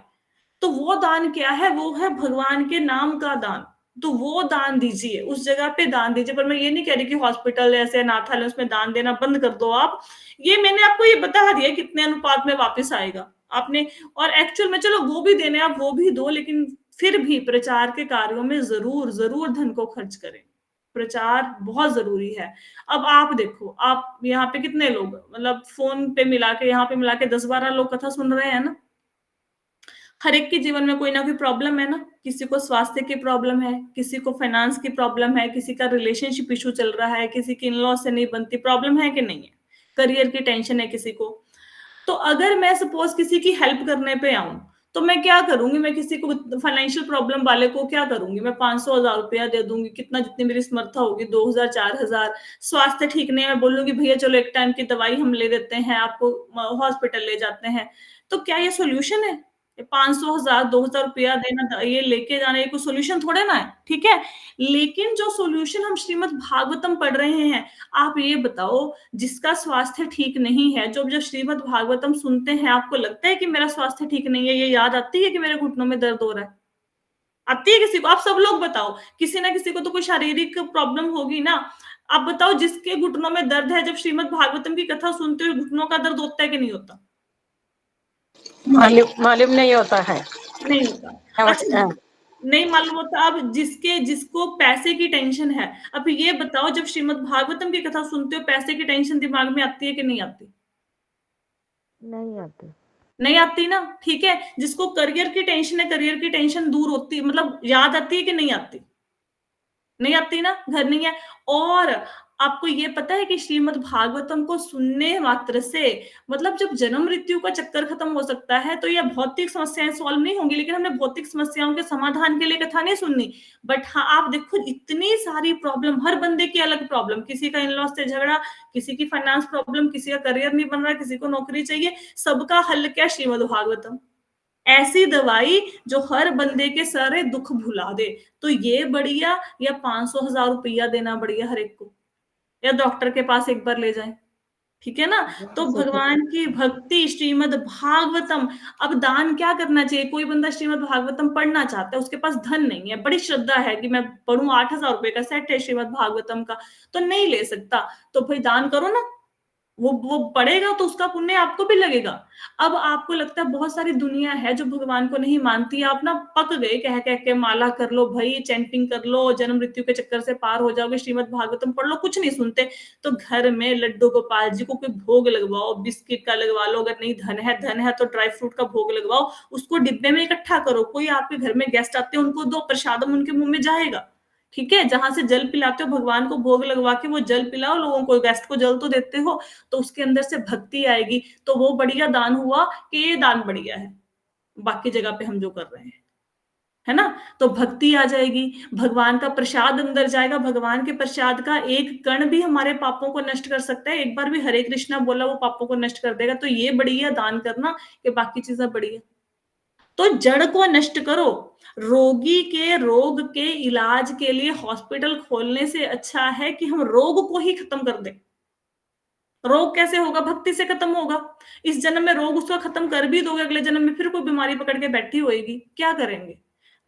तो वो दान क्या है, वो है भगवान के नाम का दान। तो वो दान दीजिए, उस जगह पे दान दीजिए। पर मैं ये नहीं कह रही कि हॉस्पिटल ऐसे अनाथालय उसमें दान देना बंद कर दो आप। ये मैंने आपको ये बता दिया कितने अनुपात में वापस आएगा आपने। और एक्चुअल में चलो वो भी देने, आप वो भी दो, लेकिन फिर भी प्रचार के कार्यों में जरूर जरूर धन को खर्च करें। प्रचार बहुत जरूरी है। अब आप देखो, आप यहाँ पे कितने लोग, मतलब फोन पे मिला के, यहाँ पे मिला के 10-12 लोग कथा सुन रहे हैं ना। हर एक के जीवन में कोई ना कोई प्रॉब्लम है ना, किसी को स्वास्थ्य की प्रॉब्लम है, किसी को फाइनेंस की प्रॉब्लम है, किसी का रिलेशनशिप इशू चल रहा है, किसी की इन-लॉ से नहीं बनती, प्रॉब्लम है कि नहीं है, करियर की टेंशन है किसी को। तो अगर मैं सपोज किसी की हेल्प करने पे आऊं तो मैं क्या करूंगी, मैं किसी को फाइनेंशियल प्रॉब्लम वाले को क्या करूंगी, मैं 500,000 रुपया दे दूंगी, कितना जितनी मेरी समर्था होगी, 2,000 4,000। स्वास्थ्य ठीक नहीं है, मैं बोलूंगी भैया चलो एक टाइम की दवाई हम ले देते हैं, आपको हॉस्पिटल ले जाते हैं। तो क्या ये सोल्यूशन है? 500,000 2,000 रुपया देना, ये लेके जाना, ये कोई सोल्यूशन थोड़े ना है। ठीक है, लेकिन जो सोल्यूशन हम श्रीमद् भागवतम पढ़ रहे हैं, आप ये बताओ जिसका स्वास्थ्य ठीक नहीं है, जो जब श्रीमद् भागवतम सुनते हैं आपको लगता है कि मेरा स्वास्थ्य ठीक नहीं है, ये याद आती है कि मेरे घुटनों में दर्द हो रहा है? आती है किसी को? आप सब लोग बताओ, किसी ना किसी को तो कोई शारीरिक प्रॉब्लम होगी ना। आप बताओ जिसके घुटनों में दर्द है, जब श्रीमद् भागवतम की कथा सुनते हुए घुटनों का दर्द होता है कि नहीं होता? मालूम नहीं होता है। नहीं होता। अच्छा, नहीं मालूम होता। अब जिसको पैसे की टेंशन है, अब ये बताओ जब श्रीमद् भागवतम की कथा सुनते हो पैसे की टेंशन दिमाग में आती है कि नहीं आती? नहीं आती। नहीं आती ना। ठीक है, जिसको करियर की टेंशन है, करियर की टेंशन दूर होती है, मतलब याद आती है कि नहीं आती? नहीं आती ना, घर नहीं है। और आपको ये पता है कि श्रीमद् भागवतम को सुनने मात्र से मतलब जब जन्म मृत्यु का चक्कर खत्म हो सकता है, तो ये भौतिक समस्याएँ सॉल्व नहीं होंगी, लेकिन हमने भौतिक समस्याओं के समाधान के लिए कथा नहीं सुननी। बट हाँ, आप देखो इतनी सारी प्रॉब्लम, हर बंदे की अलग प्रॉब्लम, किसी का इन-लॉज़ से झगड़ा, किसी की फाइनेंस प्रॉब्लम, किसी का करियर नहीं बन रहा, किसी को नौकरी चाहिए, सबका हल क्या? श्रीमद् भागवतम। ऐसी दवाई जो हर बंदे के सारे दुःख भुला दे। तो ये बढ़िया या 500,000 रुपया देना बढ़िया हर एक को, या डॉक्टर के पास एक बार ले जाएँ, ठीक है ना? तो भगवान की भक्ति, श्रीमद् भागवतम। अब दान क्या करना चाहिए? कोई बंदा श्रीमद् भागवतम पढ़ना चाहता है, उसके पास धन नहीं है, बड़ी श्रद्धा है कि मैं पढ़ूँ, 8,000 रुपए का सेट है श्रीमद् भागवतम का, तो नहीं ले सकता, तो भाई दान करो ना। वो पढ़ेगा तो उसका पुण्य आपको भी लगेगा। अब आपको लगता है बहुत सारी दुनिया है जो भगवान को नहीं मानती, आप ना पक गए कह-कह के, माला कर लो भई, चैंटिंग कर लो, जन्म मृत्यु के चक्कर से पार हो जाओगे, श्रीमद् भागवतम पढ़ लो, कुछ नहीं सुनते। तो घर में लड्डू गोपाल जी को कोई भोग लगवाओ, बिस्किट का लगवा लो, अगर नहीं धन है तो ड्राई फ्रूट का भोग लगवाओ, उसको डिब्बे में इकट्ठा करो। कोई आपके घर में गेस्ट आते हैं, उनको दो, प्रसादम उनके मुँह में जाएगा। ठीक है? जहाँ से जल पिलाते हो, भगवान को भोग लगवा के वो जल पिलाओ लोगों को, गेस्ट को जल तो देते हो, तो उसके अंदर से भक्ति आएगी, तो वो बढ़िया दान हुआ कि ये दान बढ़िया है, बाकी जगह पे हम जो कर रहे हैं, है ना? तो भक्ति आ जाएगी, भगवान का प्रसाद अंदर जाएगा, भगवान के प्रसाद का एक कण भी हमारे पापों को नष्ट कर सकता है, एक बार भी हरे कृष्णा बोला वो पापों को नष्ट कर देगा, तो ये बढ़िया दान करना कि बाकी चीज़ें बढ़िया। तो जड़ को नष्ट करो। रोगी के रोग के इलाज के लिए हॉस्पिटल खोलने से अच्छा है कि हम रोग को ही खत्म कर दें। रोग कैसे होगा? भक्ति से खत्म होगा। इस जन्म में रोग उसका खत्म कर भी दोगे, अगले जन्म में फिर कोई बीमारी पकड़ के बैठी होएगी, क्या करेंगे?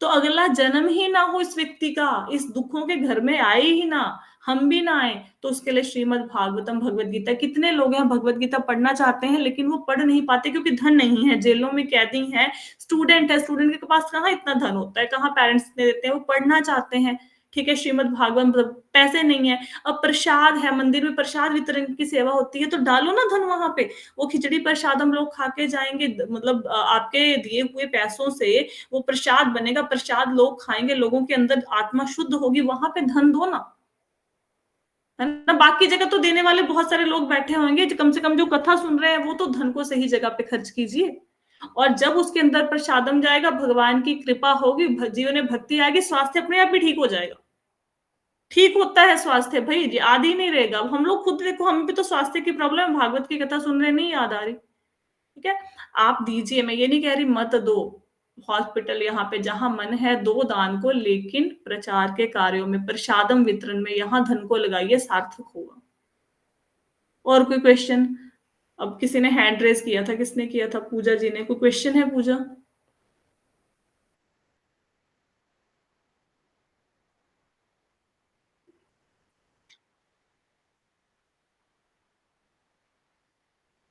तो अगला जन्म ही ना हो इस व्यक्ति का, इस दुखों के घर में आए ही ना, हम भी ना आए, तो उसके लिए श्रीमद् भागवतम, भगवद गीता। कितने लोग हैं भगवद गीता पढ़ना चाहते हैं, लेकिन वो पढ़ नहीं पाते क्योंकि धन नहीं है, जेलों में कैदी हैं, स्टूडेंट है, स्टूडेंट के पास कहाँ इतना धन होता है, कहाँ पेरेंट्स इतने देते हैं, वो पढ़ना चाहते हैं, ठीक है? श्रीमद् भागवत मतलब पैसे नहीं है। अब प्रसाद है, मंदिर में प्रसाद वितरण की सेवा होती है, तो डालो ना धन वहाँ पे। वो खिचड़ी प्रसाद हम लोग खा के जाएँगे, मतलब आपके दिए हुए पैसों से वो प्रसाद बनेगा, प्रसाद लोग खाएँगे, लोगों के अंदर आत्मा शुद्ध होगी, वहाँ पे धन दो ना। है ना? बाकी जगह तो देने वाले बहुत सारे लोग बैठे होंगे, जो कम से कम जो कथा सुन रहे हैं, वो तो धन को सही जगह पे खर्च कीजिए। और जब उसके अंदर प्रसादम जाएगा, भगवान की कृपा होगी, जीवन में भक्ति आएगी, स्वास्थ्य अपने आप ही ठीक हो जाएगा। ठीक होता है स्वास्थ्य भई, याद ही नहीं रहेगा। अब हम लोग खुद देखो, हमें भी तो स्वास्थ्य की प्रॉब्लम है, भागवत की कथा सुन रहे नहीं याद आ रही, ठीक है? आप दीजिए, मैं ये नहीं कह रही मत दो। हॉस्पिटल यहाँ पे जहाँ मन है दो दान को, लेकिन प्रचार के कार्यों में, प्रसादम वितरण में यहाँ धन को लगाइए, सार्थक होगा। और कोई क्वेश्चन? अब किसी ने हैंड रेज़ किया था, किसने किया था? पूजा जी ने। कोई क्वेश्चन है पूजा?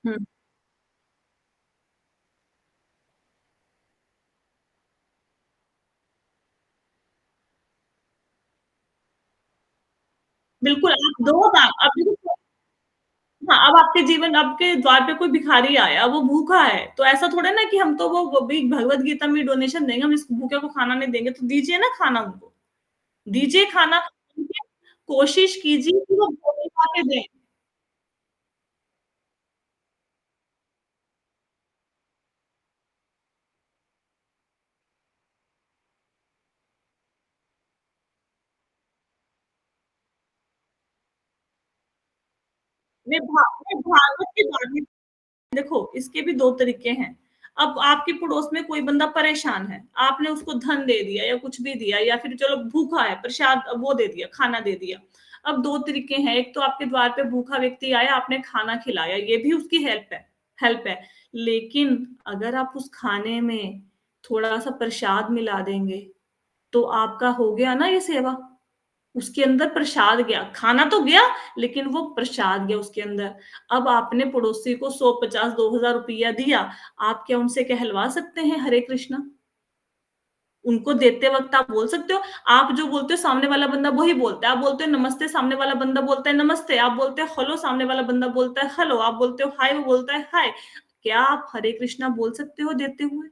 हुँ। बिल्कुल, आप दो दान, अब देखो, हाँ, अब आपके जीवन, आपके द्वार पे कोई भिखारी आया, वो भूखा है, तो ऐसा थोड़ा ना कि हम तो वो भी भगवत गीता में डोनेशन देंगे, हम इस भूखे को खाना नहीं देंगे, तो दीजिए ना खाना उनको, दीजिए खाना, कोशिश कीजिए कि वो भोजन खा के दें। मैं भागवत की बात नहीं, देखो, इसके भी 2 तरीके हैं। अब आपके पड़ोस में कोई बंदा परेशान है, आपने उसको धन दे दिया या कुछ भी दिया, या फिर चलो भूखा है, प्रसाद वो दे दिया, खाना दे दिया। अब 2 तरीके हैं, एक तो आपके द्वार पे भूखा व्यक्ति आया, आपने खाना खिलाया, ये भी उसकी हेल्प है। लेकिन अगर आप उस खाने में थोड़ा-सा प्रसाद मिला देंगे, तो आपका हो गया ना ये सेवा। उसके अंदर प्रसाद गया, खाना तो गया, लेकिन वो प्रसाद गया उसके अंदर। अब आपने पड़ोसी को 150 2000 रुपया दिया, आप क्या उनसे कहलवा सकते हैं हरे कृष्णा? उनको देते वक़्त आप बोल सकते हो, आप जो बोलते हो सामने वाला बंदा वही बोलता है। आप बोलते हो नमस्ते, सामने वाला बंदा बोलता है नमस्ते, आप बोलते हो हेलो, सामने वाला बंदा बोलता है हेलो, आप बोलते हो हाय, वो बोलता है हाय। क्या आप हरे कृष्णा बोल सकते हो देते हुए?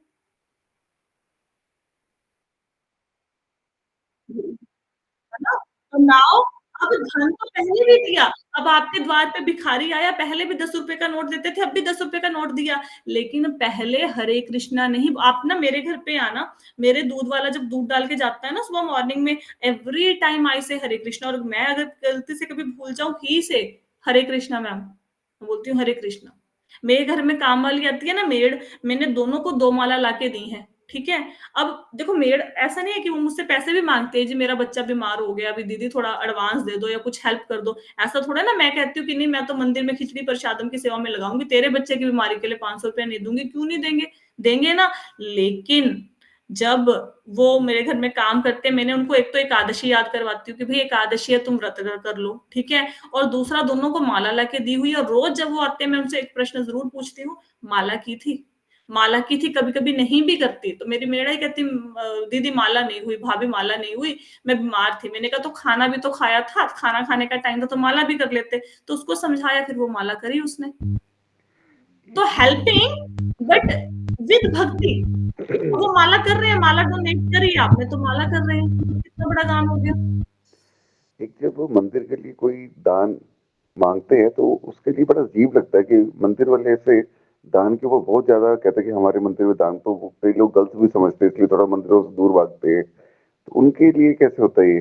है ना? तो नाउ, अब धन तो पहले भी दिया, अब आपके द्वार पे भिखारी आया, पहले भी 10 रुपए का नोट देते थे, अब भी 10 रुपए का नोट दिया। लेकिन पहले हरे कृष्णा नहीं, आप ना मेरे घर पे आना, मेरे दूध वाला जब दूध डाल के जाता है ना सुबह मॉर्निंग में, एवरी टाइम आई से हरे कृष्णा, और मैं अगर गलती से कभी भूल जाऊँ ही से हरे कृष्णा मैम, मैं बोलती हूँ हरे कृष्णा। मेरे घर में काम वाली आती है ना मेड, मैंने दोनों को 2 माला लाके दी हैं, ठीक है? अब देखो मेड ऐसा नहीं है कि वो मुझसे पैसे भी माँगते हैं, जी मेरा बच्चा बीमार हो गया, अभी दीदी थोड़ा एडवांस दे दो या कुछ हेल्प कर दो। ऐसा थोड़ा है ना, मैं कहती हूँ कि नहीं मैं तो मंदिर में खिचड़ी प्रसादम की सेवा में लगाऊँगी, तेरे बच्चे की बीमारी के लिए 500 रुपया नहीं दूँगी, क्यों नहीं देंगे? देंगे ना। लेकिन जब वो मेरे घर में काम करते हैं, मैंने उनको एक तो एकादशी याद करवाती हूँ कि भई एकादशी है, तुम व्रत कर लो, ठीक है? और दूसरा दोनों को माला लाके दी हुई है, और रोज़ जब वो आते हैं मैं उनसे एक प्रश्न ज़रूर पूछती हूँ, माला की थी? माला की थी, कभी-कभी नहीं भी करती, तो मेरी मेड ही कहती दीदी माला नहीं हुई, भाभी माला नहीं हुई, मैं बीमार थी। मैंने कहा तो खाना भी तो खाया था, खाना खाने का टाइम था तो माला भी कर लेते। तो उसको समझाया, फिर वो माला करी उसने। तो हेल्पिंग बट विद भक्ति। तो वो माला कर रहे हैं, माला डोनेट करी आपने तो माला कर रहे हैं, तो कितना बड़ा काम हो गया। एक जब वो मंदिर के लिए कोई दान मांगते हैं तो उसके लिए बड़ा अजीब लगता है कि मंदिर वाले ऐसे दान के वो बहुत ज्यादा कहते हैं कि हमारे मंदिर में दान, तो वो कई लोग गलत भी समझते हैं इसलिए थोड़ा मंदिरों से दूर भागते हैं। तो उनके लिए कैसे होता है ये?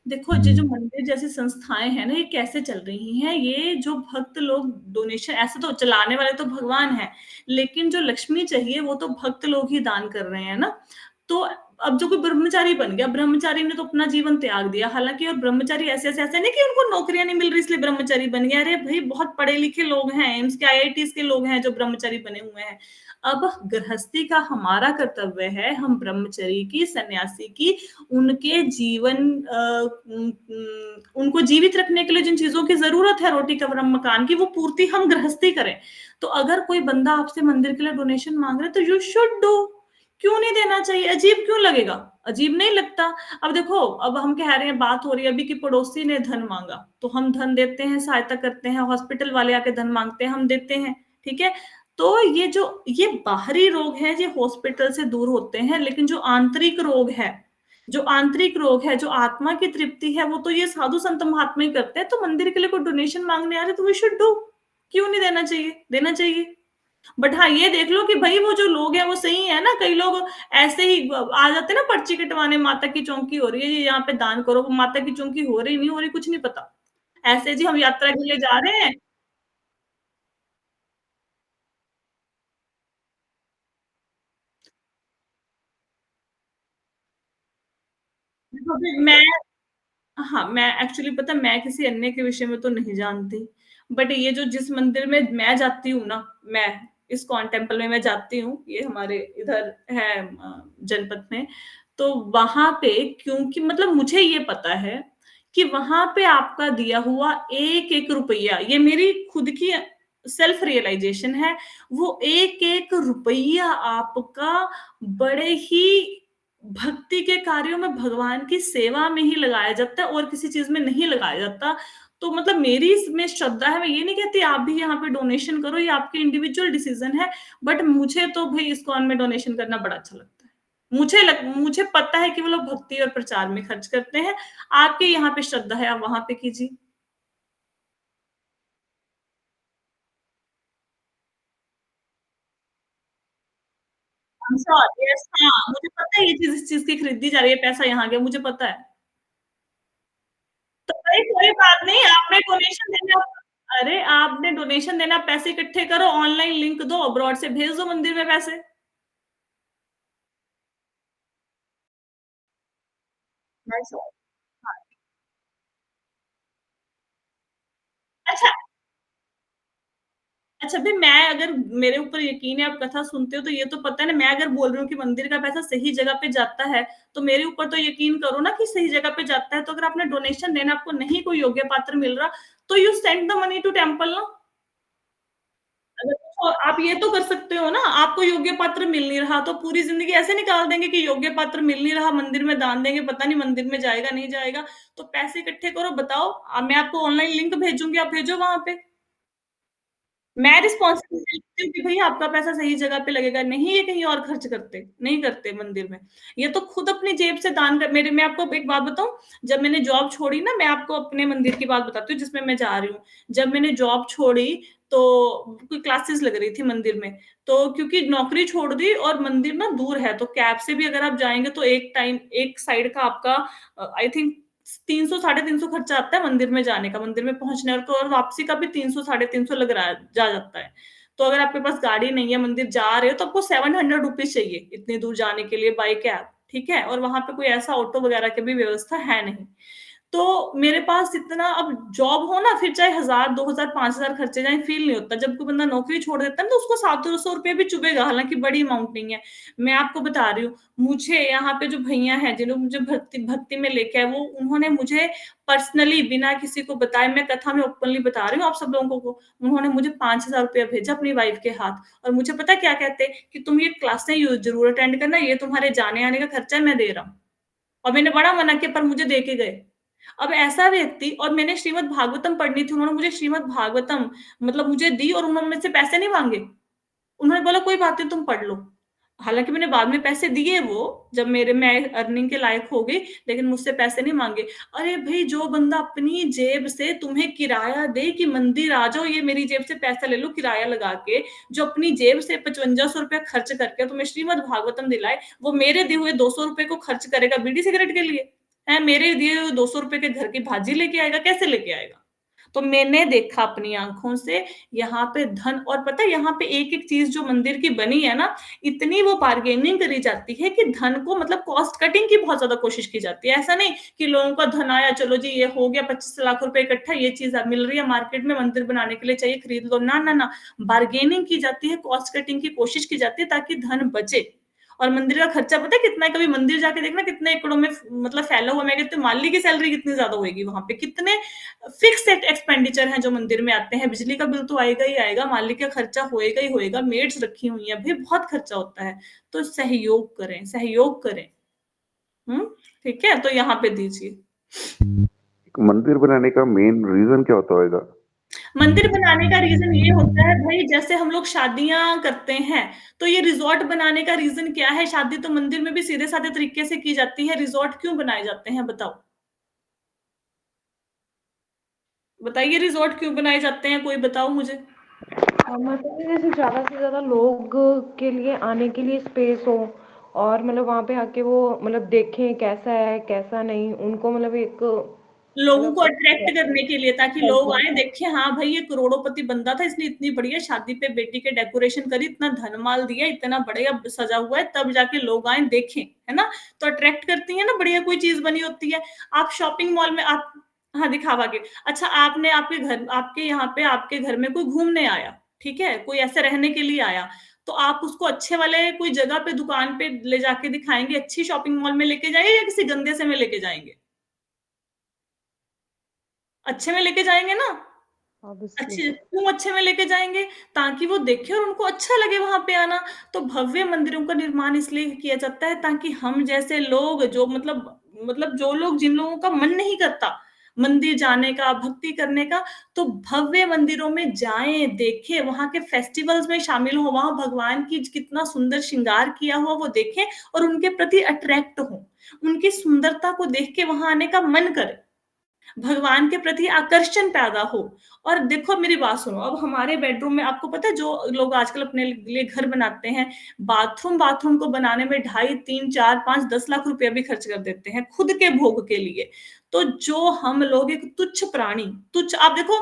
देखो, ये जो मंदिर जैसी संस्थाएँ हैं ना, ये कैसे चल रही हैं, ये जो भक्त लोग डोनेशन, ऐसे तो चलाने वाले तो भगवान हैं, लेकिन जो लक्ष्मी चाहिए वो तो भक्त लोग ही दान कर रहे हैं ना। तो अब जो कोई ब्रह्मचारी बन गया, ब्रह्मचारी ने तो अपना जीवन त्याग दिया। हालाँकि और ब्रह्मचारी ऐसे-ऐसे नहीं कि उनको नौकरियाँ नहीं मिल रही इसलिए ब्रह्मचारी बन गए। अरे भई बहुत पढ़े-लिखे लोग हैं, एम्स के आईआईटीज़ के लोग हैं जो ब्रह्मचारी बने हुए हैं। अब गृहस्थी का हमारा कर्तव्य है, हम ब्रह्मचर्य की, सन्यासी की, उनके जीवन उनको जीवित रखने के लिए जिन चीज़ों की ज़रूरत है, रोटी, कपड़ा, मकान की, वो पूर्ति हम गृहस्थी करें। तो अगर कोई बंदा आपसे मंदिर के लिए डोनेशन माँग रहा है, तो यू शुड डू। क्यों नहीं देना चाहिए? अजीब क्यों लगेगा? अजीब नहीं लगता। अब देखो, अब हम कह रहे हैं, बात हो रही है अभी कि पड़ोसी ने धन माँगा, तो हम धन देते हैं, सहायता करते हैं, हॉस्पिटल वाले आके धन माँगते हैं, हम देते हैं, ठीक है? तो ये बाहरी रोग हैं, ये हॉस्पिटल से दूर होते हैं, लेकिन जो आंतरिक रोग है, जो आत्मा की तृप्ति है, वो तो ये साधु संत महात्मा ही करते हैं। तो मंदिर के लिए कोई डोनेशन माँगने आ रहे हैं, तो वी शुड डू। क्यों नहीं देना चाहिए? देना चाहिए। बट हाँ, ये देख लो कि भई वो जो लोग हैं वो सही है ना, कई लोग ऐसे ही आ जाते हैं ना पर्ची कटवाने, माता की चौकी हो रही है, ये यहाँ पे दान करो, वो माता की चौकी हो रही, नहीं हो रही, कुछ नहीं पता। ऐसे जी हम यात्रा के लिए जा रहे हैं। देखो अभी मैं हाँ, मैं एक्चुअली पता है मैं किसी अन्य के विषय में तो नहीं जानती। बट ये जो जिस मंदिर में मैं जाती हूँ ना, मैं इस्कॉन टेम्पल में मैं जाती हूँ, ये हमारे इधर है जनपद में। तो वहाँ पे क्योंकि मतलब मुझे ये पता है कि वहाँ पे आपका दिया हुआ एक-एक रुपया, ये मेरी खुद की सेल्फ रियलाइज़ेशन है, वो एक-एक रुपया आपका बड़े ही भक्ति के कार्यों में, भगवान की सेवा में ही लगाया जाता है और किसी चीज़ में नहीं लगाया जाता। तो मतलब मेरी इसमें श्रद्धा है, मैं ये नहीं कहती आप भी यहाँ पे डोनेशन करो, ये आपके इंडिविजुअल डिसीज़न है, बट मुझे तो भई इस्कॉन में डोनेशन करना बड़ा अच्छा लगता है। मुझे पता है कि वो लोग भक्ति और प्रचार में खर्च करते हैं, आपके यहाँ पे श्रद्धा है, आप वहाँ पे कीजिए। आई एम श्योर, यस, हाँ, मुझे पता है ये चीज़ इस चीज़ की खरीदी जा रही है, पैसा यहाँ गया, मुझे पता है। तो भाई कोई बात नहीं, आपने डोनेशन देना, अरे आपने डोनेशन देना, पैसे इकट्ठे करो, ऑनलाइन लिंक दो, अब्रॉड से भेज दो मंदिर में पैसे। That's all. हाँ, अच्छा, अच्छा भई मैं अगर मेरे ऊपर यकीन है, आप कथा सुनते हो तो ये तो पता है ना, मैं अगर बोल रही हूँ कि मंदिर का पैसा सही जगह पे जाता है, तो मेरे ऊपर तो यकीन करो ना कि सही जगह पे जाता है। तो अगर आपने डोनेशन देना, आपको नहीं कोई योग्य पात्र मिल रहा, तो you send the money to temple ना। अगर कुछ और आप ये तो कर सकते हो ना, आपको योग्य पात्र मिल नहीं रहा, तो पूरी ज़िंदगी ऐसे निकाल देंगे कि योग्य पात्र मिल नहीं रहा, मंदिर में दान देंगे, पता नहीं मंदिर में जाएगा, नहीं जाएगा। तो पैसे इकट्ठे करो, बताओ, मैं आपको ऑनलाइन लिंक भेजूँगी, आप भेजो वहाँ पे। मैं रिस्पॉन्सिबिलिटी लेती हूँ कि भैया आपका पैसा सही जगह पे लगेगा, नहीं ये कहीं और खर्च करते, नहीं करते मंदिर में। ये तो खुद अपनी जेब से दान कर मेरे मैं आपको एक बात बताऊँ, जब मैंने जॉब छोड़ी ना, मैं आपको अपने मंदिर की बात बताती हूँ जिसमें मैं जा रही हूँ। जब मैंने जॉब छोड़ी तो कोई क्लासेस लग रही थी मंदिर में, तो क्योंकि नौकरी छोड़ दी और मंदिर ना दूर है, तो कैब से भी अगर आप जाएँगे तो एक साइड का आपका आई थिंक 300 साढ़े 300 खर्चा आता है मंदिर में जाने का, मंदिर में पहुँचने और वापसी का भी 300 साढ़े 300 लग रहा है, जा जाता है। तो अगर आपके पास गाड़ी नहीं है, मंदिर जा रहे हो तो आपको 700 रुपीज़ चाहिए इतनी दूर जाने के लिए बाय कैब, ठीक है? और वहाँ पे कोई ऐसा ऑटो वगैरह की भी व्यवस्था है नहीं। तो मेरे पास इतना अब जॉब हो ना, फिर चाहे 1000, 2000, 5000 खर्चे जाएँ, फ़ील नहीं होता। जब कोई बंदा नौकरी छोड़ देता है ना, तो उसको 700 रुपए भी चुभेगा, हालाँकि बड़ी अमाउंट नहीं है। मैं आपको बता रही हूँ, मुझे यहाँ पे जो भैया हैं, जिन्होंने मुझे भक्ति भक्ति में लेके आए, वो उन्होंने मुझे पर्सनली बिना किसी को बताए, मैं कथा में ओपनली बता रही हूँ आप सब लोगों को, उन्होंने मुझे 5000 रुपया भेजा अपनी वाइफ के हाथ और मुझे पता है क्या कहते हैं कि तुम ये क्लासें ज़रूर अटेंड करना, ये तुम्हारे जाने-आने का खर्चा मैं दे रहा हूँ। और मैंने बड़ा मना किया पर मुझे दे के गए। अब ऐसा व्यक्ति और मैंने श्रीमद् भागवतम पढ़नी थी, उन्होंने मुझे श्रीमद् भागवतम मतलब मुझे दी और उन्होंने मुझसे पैसे नहीं माँगे। उन्होंने बोला कोई बात नहीं तुम पढ़ लो। हालाँकि मैंने बाद में पैसे दिए वो, जब मैं अर्निंग के लायक हो गई, लेकिन मुझसे पैसे नहीं माँगे। अरे भई जो बंदा अपनी जेब से तुम्हें किराया दे कि मंदिर आ जाओ, ये मेरी जेब से पैसा ले लो किराया लगा के, जो अपनी जेब से 5500 रुपया खर्च करके तुम्हें श्रीमद् भागवतम दिलाए, वो मेरे दिए हुए 200 रुपए को खर्च करेगा बीड़ी सिगरेट के लिए? हैं? मेरे दिए हुए 200 रुपए के घर की भाजी लेके आएगा? कैसे लेके आएगा? तो मैंने देखा अपनी आँखों से यहाँ पे धन और पता है यहाँ पे एक-एक चीज़ जो मंदिर की बनी है ना, इतनी वो बार्गेनिंग करी जाती है कि धन को मतलब कॉस्ट कटिंग की बहुत ज़्यादा कोशिश की जाती है। ऐसा नहीं कि लोगों का धन आया चलो जी ये हो गया 25 लाख रुपए इकट्ठा ये चीज़ अब मिल रही है मार्केट में मंदिर बनाने के लिए चाहिए खरीद लो। ना, ना, ना, बार्गेनिंग की जाती है, कॉस्ट कटिंग की कोशिश की जाती है ताकि धन बचे। और मंदिर का खर्चा पता है कितना है? कभी मंदिर जाके देखना कितने एकड़ों में मतलब फैला हुआ है। मैं कहती हूँ माली की सैलरी कितनी ज़्यादा होएगी वहाँ पे, कितने फिक्स एक्सपेंडिचर हैं जो मंदिर में आते हैं, बिजली का बिल तो आएगा ही आएगा, मालिक का खर्चा होएगा ही होएगा, मेड्स रखी हुई हैं, भई बहुत खर्चा होता है। तो सहयोग करें, हुँ? ठीक है? तो यहाँ पे दीजिए। मंदिर बनाने का मेन रीज़न क्या होता होएगा? मंदिर बनाने का रीज़न ये होता है भई जैसे हम लोग शादियाँ करते हैं, तो ये रिज़ॉर्ट बनाने का रीज़न क्या है? शादी तो मंदिर में भी सीधे-साधे तरीके से की जाती है, रिज़ॉर्ट क्यों बनाए जाते हैं बताओ? बताइए रिज़ॉर्ट क्यों बनाए जाते हैं? कोई बताओ मुझे? मतलब कि जैसे ज़्यादा से ज़्यादा लोग के लिए आने के लिए स्पेस हो और मतलब वहाँ पे आके वो मतलब देखें कैसा है, कैसा नहीं, उनको मतलब एक लोगों मतलब को अट्रैक्ट करने के लिए ताकि लोग हाँ, आएँ देखें हाँ भाई ये करोड़पति बंदा था, इसने इतनी बढ़िया शादी पे बेटी के डेकोरेशन करी, इतना धन-माल दिया, इतना बढ़िया सजा हुआ है, तब जाके लोग आएँ देखें, है ना? तो अट्रैक्ट करती है ना बढ़िया कोई चीज़ बनी होती है। आप शॉपिंग मॉल में आप हाँ, दिखावा के। अच्छा आपने आपके यहाँ पे आपके घर में कोई घूमने आया, ठीक है? कोई ऐसे रहने के लिए आया, तो आप उसको अच्छे वाले कोई जगह पे दुकान पे ले जाके दिखाएँगे, अच्छी शॉपिंग मॉल में लेके जाएँगे या किसी गंदे से में लेके जाएँगे? अच्छे में लेके जाएँगे ना? ऑब्वियसली। अच्छे क्यों अच्छे में लेके जाएँगे? ताकि वो देखें और उनको अच्छा लगे वहाँ पे आना। तो भव्य मंदिरों का निर्माण इसलिए किया जाता है ताकि हम जैसे लोग जो मतलब जो लोग जिन लोगों का मन नहीं करता मंदिर जाने का, भक्ति करने का, तो भव्य मंदिरों में जाएँ, देखें, वहाँ के फेस्टिवल्स में शामिल हों, वहाँ भगवान की कितना सुंदर श्रृंगार किया हुआ वो देखें और उनके प्रति अट्रैक्ट हों। उनकी सुंदरता को देख के वहाँ आने का मन करे। भगवान के प्रति आकर्षण पैदा हो। और देखो मेरी बात सुनो, अब हमारे बेडरूम में आपको पता है जो लोग आजकल अपने लिए घर बनाते हैं, बाथरूम को बनाने में ढाई, 3, 4, 5, 10 लाख रुपया भी खर्च कर देते हैं खुद के भोग के लिए। तो जो हम लोग एक तुच्छ प्राणी तुच्छ आप देखो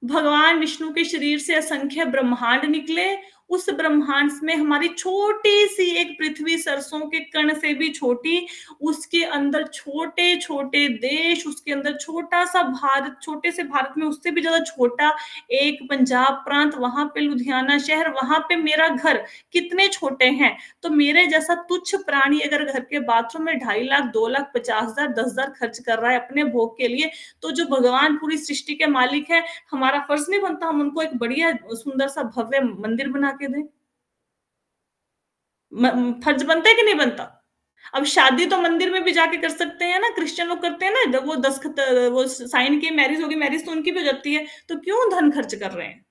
भगवान विष्णु के शरीर से असंख्य ब्रह्मांड निकले, उस ब्रह्मांड में हमारी छोटी-सी एक पृथ्वी सरसों के कण से भी छोटी, उसके अंदर छोटे-छोटे देश, उसके अंदर छोटा-सा भारत, छोटे से भारत में उससे भी ज़्यादा छोटा एक पंजाब प्रांत, वहाँ पे लुधियाना शहर, वहाँ पे मेरा घर, कितने छोटे हैं। तो मेरे जैसा तुच्छ प्राणी अगर घर के बाथरूम में 2.5 लाख, 2 लाख 50,000, 10,000 खर्च कर रहा है अपने भोग के लिए, तो जो भगवान पूरी सृष्टि के मालिक हैं, हमारा फर्ज़ नहीं बनता हम उनको एक बढ़िया सुंदर-सा भव्य मंदिर बना के दें? फर्ज़ बनता है कि नहीं बनता? अब शादी तो मंदिर में भी जाके कर सकते हैं ना, क्रिश्चियन लोग करते हैं ना, जब वो दस्तखत वो साइन किए मैरिज होगी, मैरिज तो उनकी भी हो जाती है, तो क्यों धन खर्च कर रहे हैं?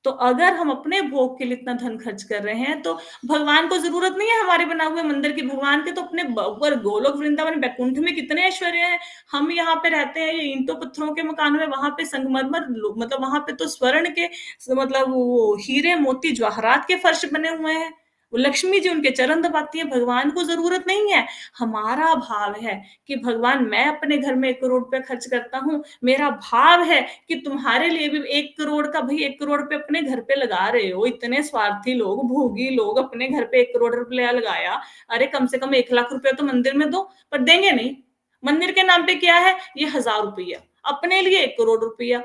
तो अगर हम अपने भोग के लिए इतना धन खर्च कर रहे हैं तो भगवान को जरूरत नहीं है हमारे बना हुए मंदिर की। भगवान के तो अपने ऊपर गोलोक वृंदावन बैकुंठ में कितने ऐश्वर्य हैं। हम यहाँ पे रहते हैं ये ईंटों पत्थरों के मकान में, वहां पे संगमरमर मतलब वहां पे तो स्वर्ण के मतलब वो हीरे मोती जवाहरात के फर्श बने हुए हैं। वो लक्ष्मी जी उनके चरण दबाती है। भगवान को जरूरत नहीं है। हमारा भाव है कि भगवान मैं अपने घर में 1 करोड़ रुपया खर्च करता हूँ, मेरा भाव है कि तुम्हारे लिए भी 1 करोड़ का, भाई 1 करोड़ रुपये अपने घर पे लगा रहे हो, इतने स्वार्थी लोग, भोगी लोग अपने घर पे 1 करोड़ रुपया लगाया। अरे कम से कम 1 लाख रुपया तो मंदिर में दो, पर देंगे नहीं। मंदिर के नाम पे क्या है, ये 1000 रुपया, अपने लिए 1 करोड़ रुपया।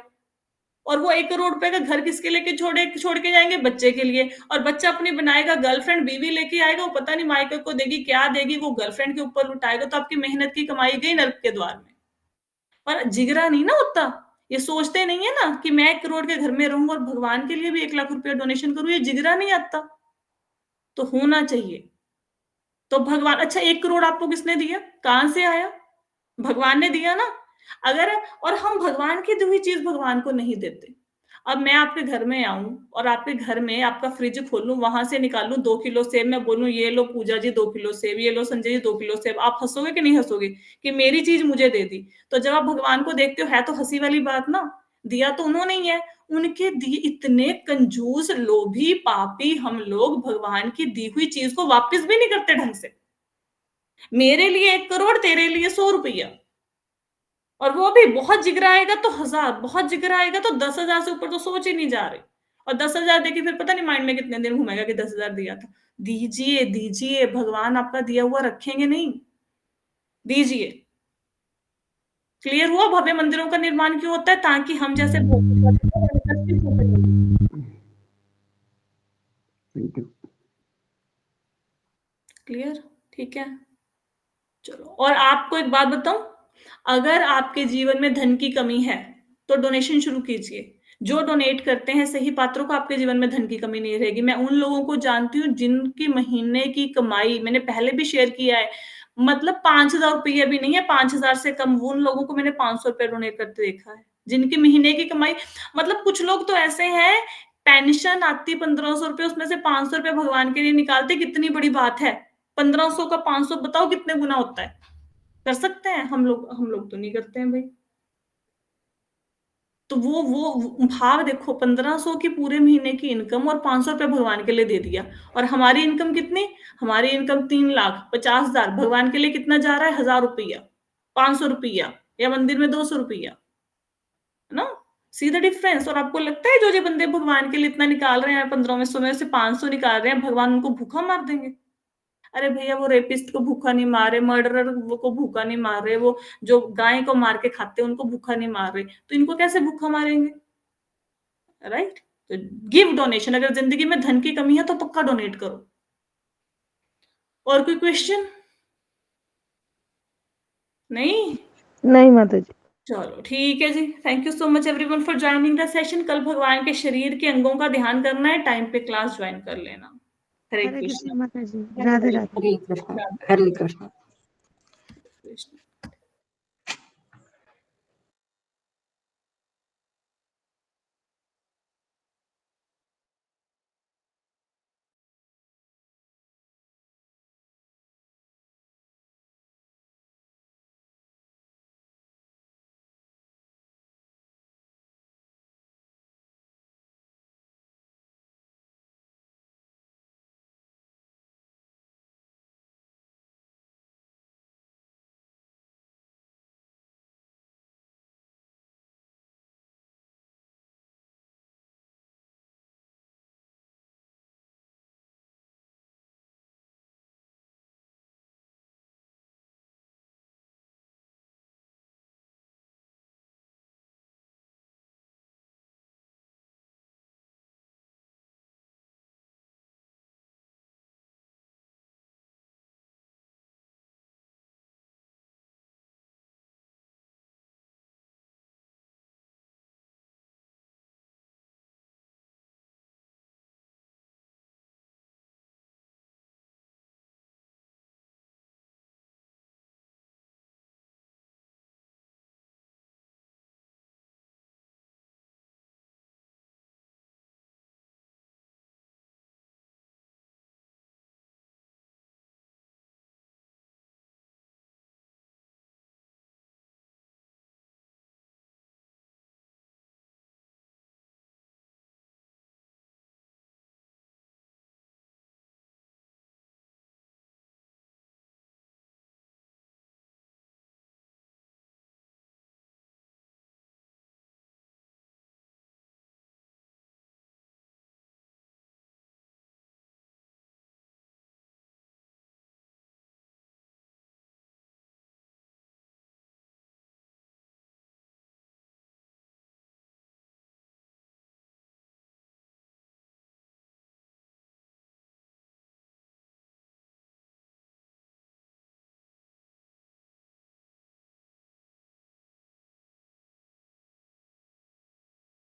और वो 1 करोड़ रुपए का घर किसके लेके छोड़ के जाएंगे, बच्चे के लिए। और बच्चा अपनी बनाएगा, गर्लफ्रेंड बीवी लेके आएगा, वो पता नहीं मायके को देगी क्या देगी, वो गर्लफ्रेंड के ऊपर लुटाएगा। तो आपकी मेहनत की कमाई गई नर्क के द्वार में। पर जिगरा नहीं ना होता, ये सोचते नहीं है ना कि मैं 1 करोड़ के घर में रहूं और भगवान के लिए भी 1 लाख रुपया डोनेशन करूं, ये जिगरा नहीं आता। तो होना चाहिए। तो भगवान, अच्छा 1 करोड़ आपको किसने दिया, कहां से आया, भगवान ने दिया ना। अगर और हम भगवान की दी हुई चीज भगवान को नहीं देते। अब मैं आपके घर में आऊं और आपके घर में आपका फ्रिज खोलूं, वहां से निकालूं 2 किलो सेब, मैं बोलूं ये लो पूजा जी 2 किलो सेब, ये लो संजय जी 2 किलो सेब, आप हंसोगे कि नहीं हंसोगे कि मेरी चीज मुझे दे दी। तो जब आप भगवान को देखते हो, है तो हंसी वाली बात ना। दिया तो उन्होंने ही है, उनके दिए। इतने कंजूस लोभी पापी हम लोग भगवान की दी हुई चीज को वापस भी नहीं करते ढंग से। मेरे लिए 1 करोड़, तेरे लिए 100 रुपया। और वो भी बहुत जिगरा आएगा तो 1000, बहुत जिगरा आएगा तो 10,000 से ऊपर तो सोच ही नहीं जा रहे। और 10,000 देखिए फिर पता नहीं माइंड में कितने दिन घूमेगा कि 10,000 दिया था। दीजिए दीजिए, भगवान आपका दिया हुआ रखेंगे नहीं, दीजिए। क्लियर हुआ भव्य मंदिरों का निर्माण क्यों होता है, ताकि हम जैसे थैंक यू। क्लियर, ठीक है। चलो, और आपको एक बात बताऊं, अगर आपके जीवन में धन की कमी है तो डोनेशन शुरू कीजिए। जो डोनेट करते हैं सही पात्रों को, आपके जीवन में धन की कमी नहीं रहेगी। मैं उन लोगों को जानती हूँ जिनकी महीने की कमाई, मैंने पहले भी शेयर किया है, मतलब 5,000 रुपया भी नहीं है, 5,000 से कम। वो उन लोगों को मैंने 500 रुपया डोनेट करते देखा है, जिनकी महीने की कमाई, मतलब कुछ लोग तो ऐसे हैं, पेंशन आती 1,500 रुपये, उसमें से 500 रुपये भगवान के लिए निकालते, कितनी बड़ी बात है। 1,500 का 500 बताओ कितने गुना होता है। कर सकते हैं हम लोग तो नहीं करते हैं भाई। तो वो भाव देखो, 1,500 की पूरे महीने की इनकम और 500 रुपये भगवान के लिए दे दिया। और हमारी इनकम कितनी, हमारी इनकम 3,50,000, भगवान के लिए कितना जा रहा है, 1,000 रुपया, 500 रुपया, या मंदिर में 200 रुपया, है ना। See the difference. और आपको लगता है जो जो बंदे भगवान के लिए इतना निकाल रहे हैं, 1500 में से 500 निकाल रहे हैं, भगवान उनको भूखा मार देंगे। अरे भैया, वो रेपिस्ट को भूखा नहीं मार रहे, मर्डरर को भूखा नहीं मार रहे, वो जो गाय को मार के खाते हैं उनको भूखा नहीं मार रहे, तो इनको कैसे भूखा मारेंगे, राइट। तो गिव डोनेशन। अगर जिंदगी में धन की कमी है तो पक्का डोनेट करो। और कोई क्वेश्चन नहीं? नहीं माता जी। चलो ठीक है जी। Thank you so much everyone for joining the session. कल भगवान के शरीर के अंगों का ध्यान करना है, टाइम पे क्लास ज्वाइन कर लेना। हरे हरे कृष्ण कृष्ण। माता जी, राधे राधे। हरे कृष्ण, हरे कृष्ण। कृष्ण।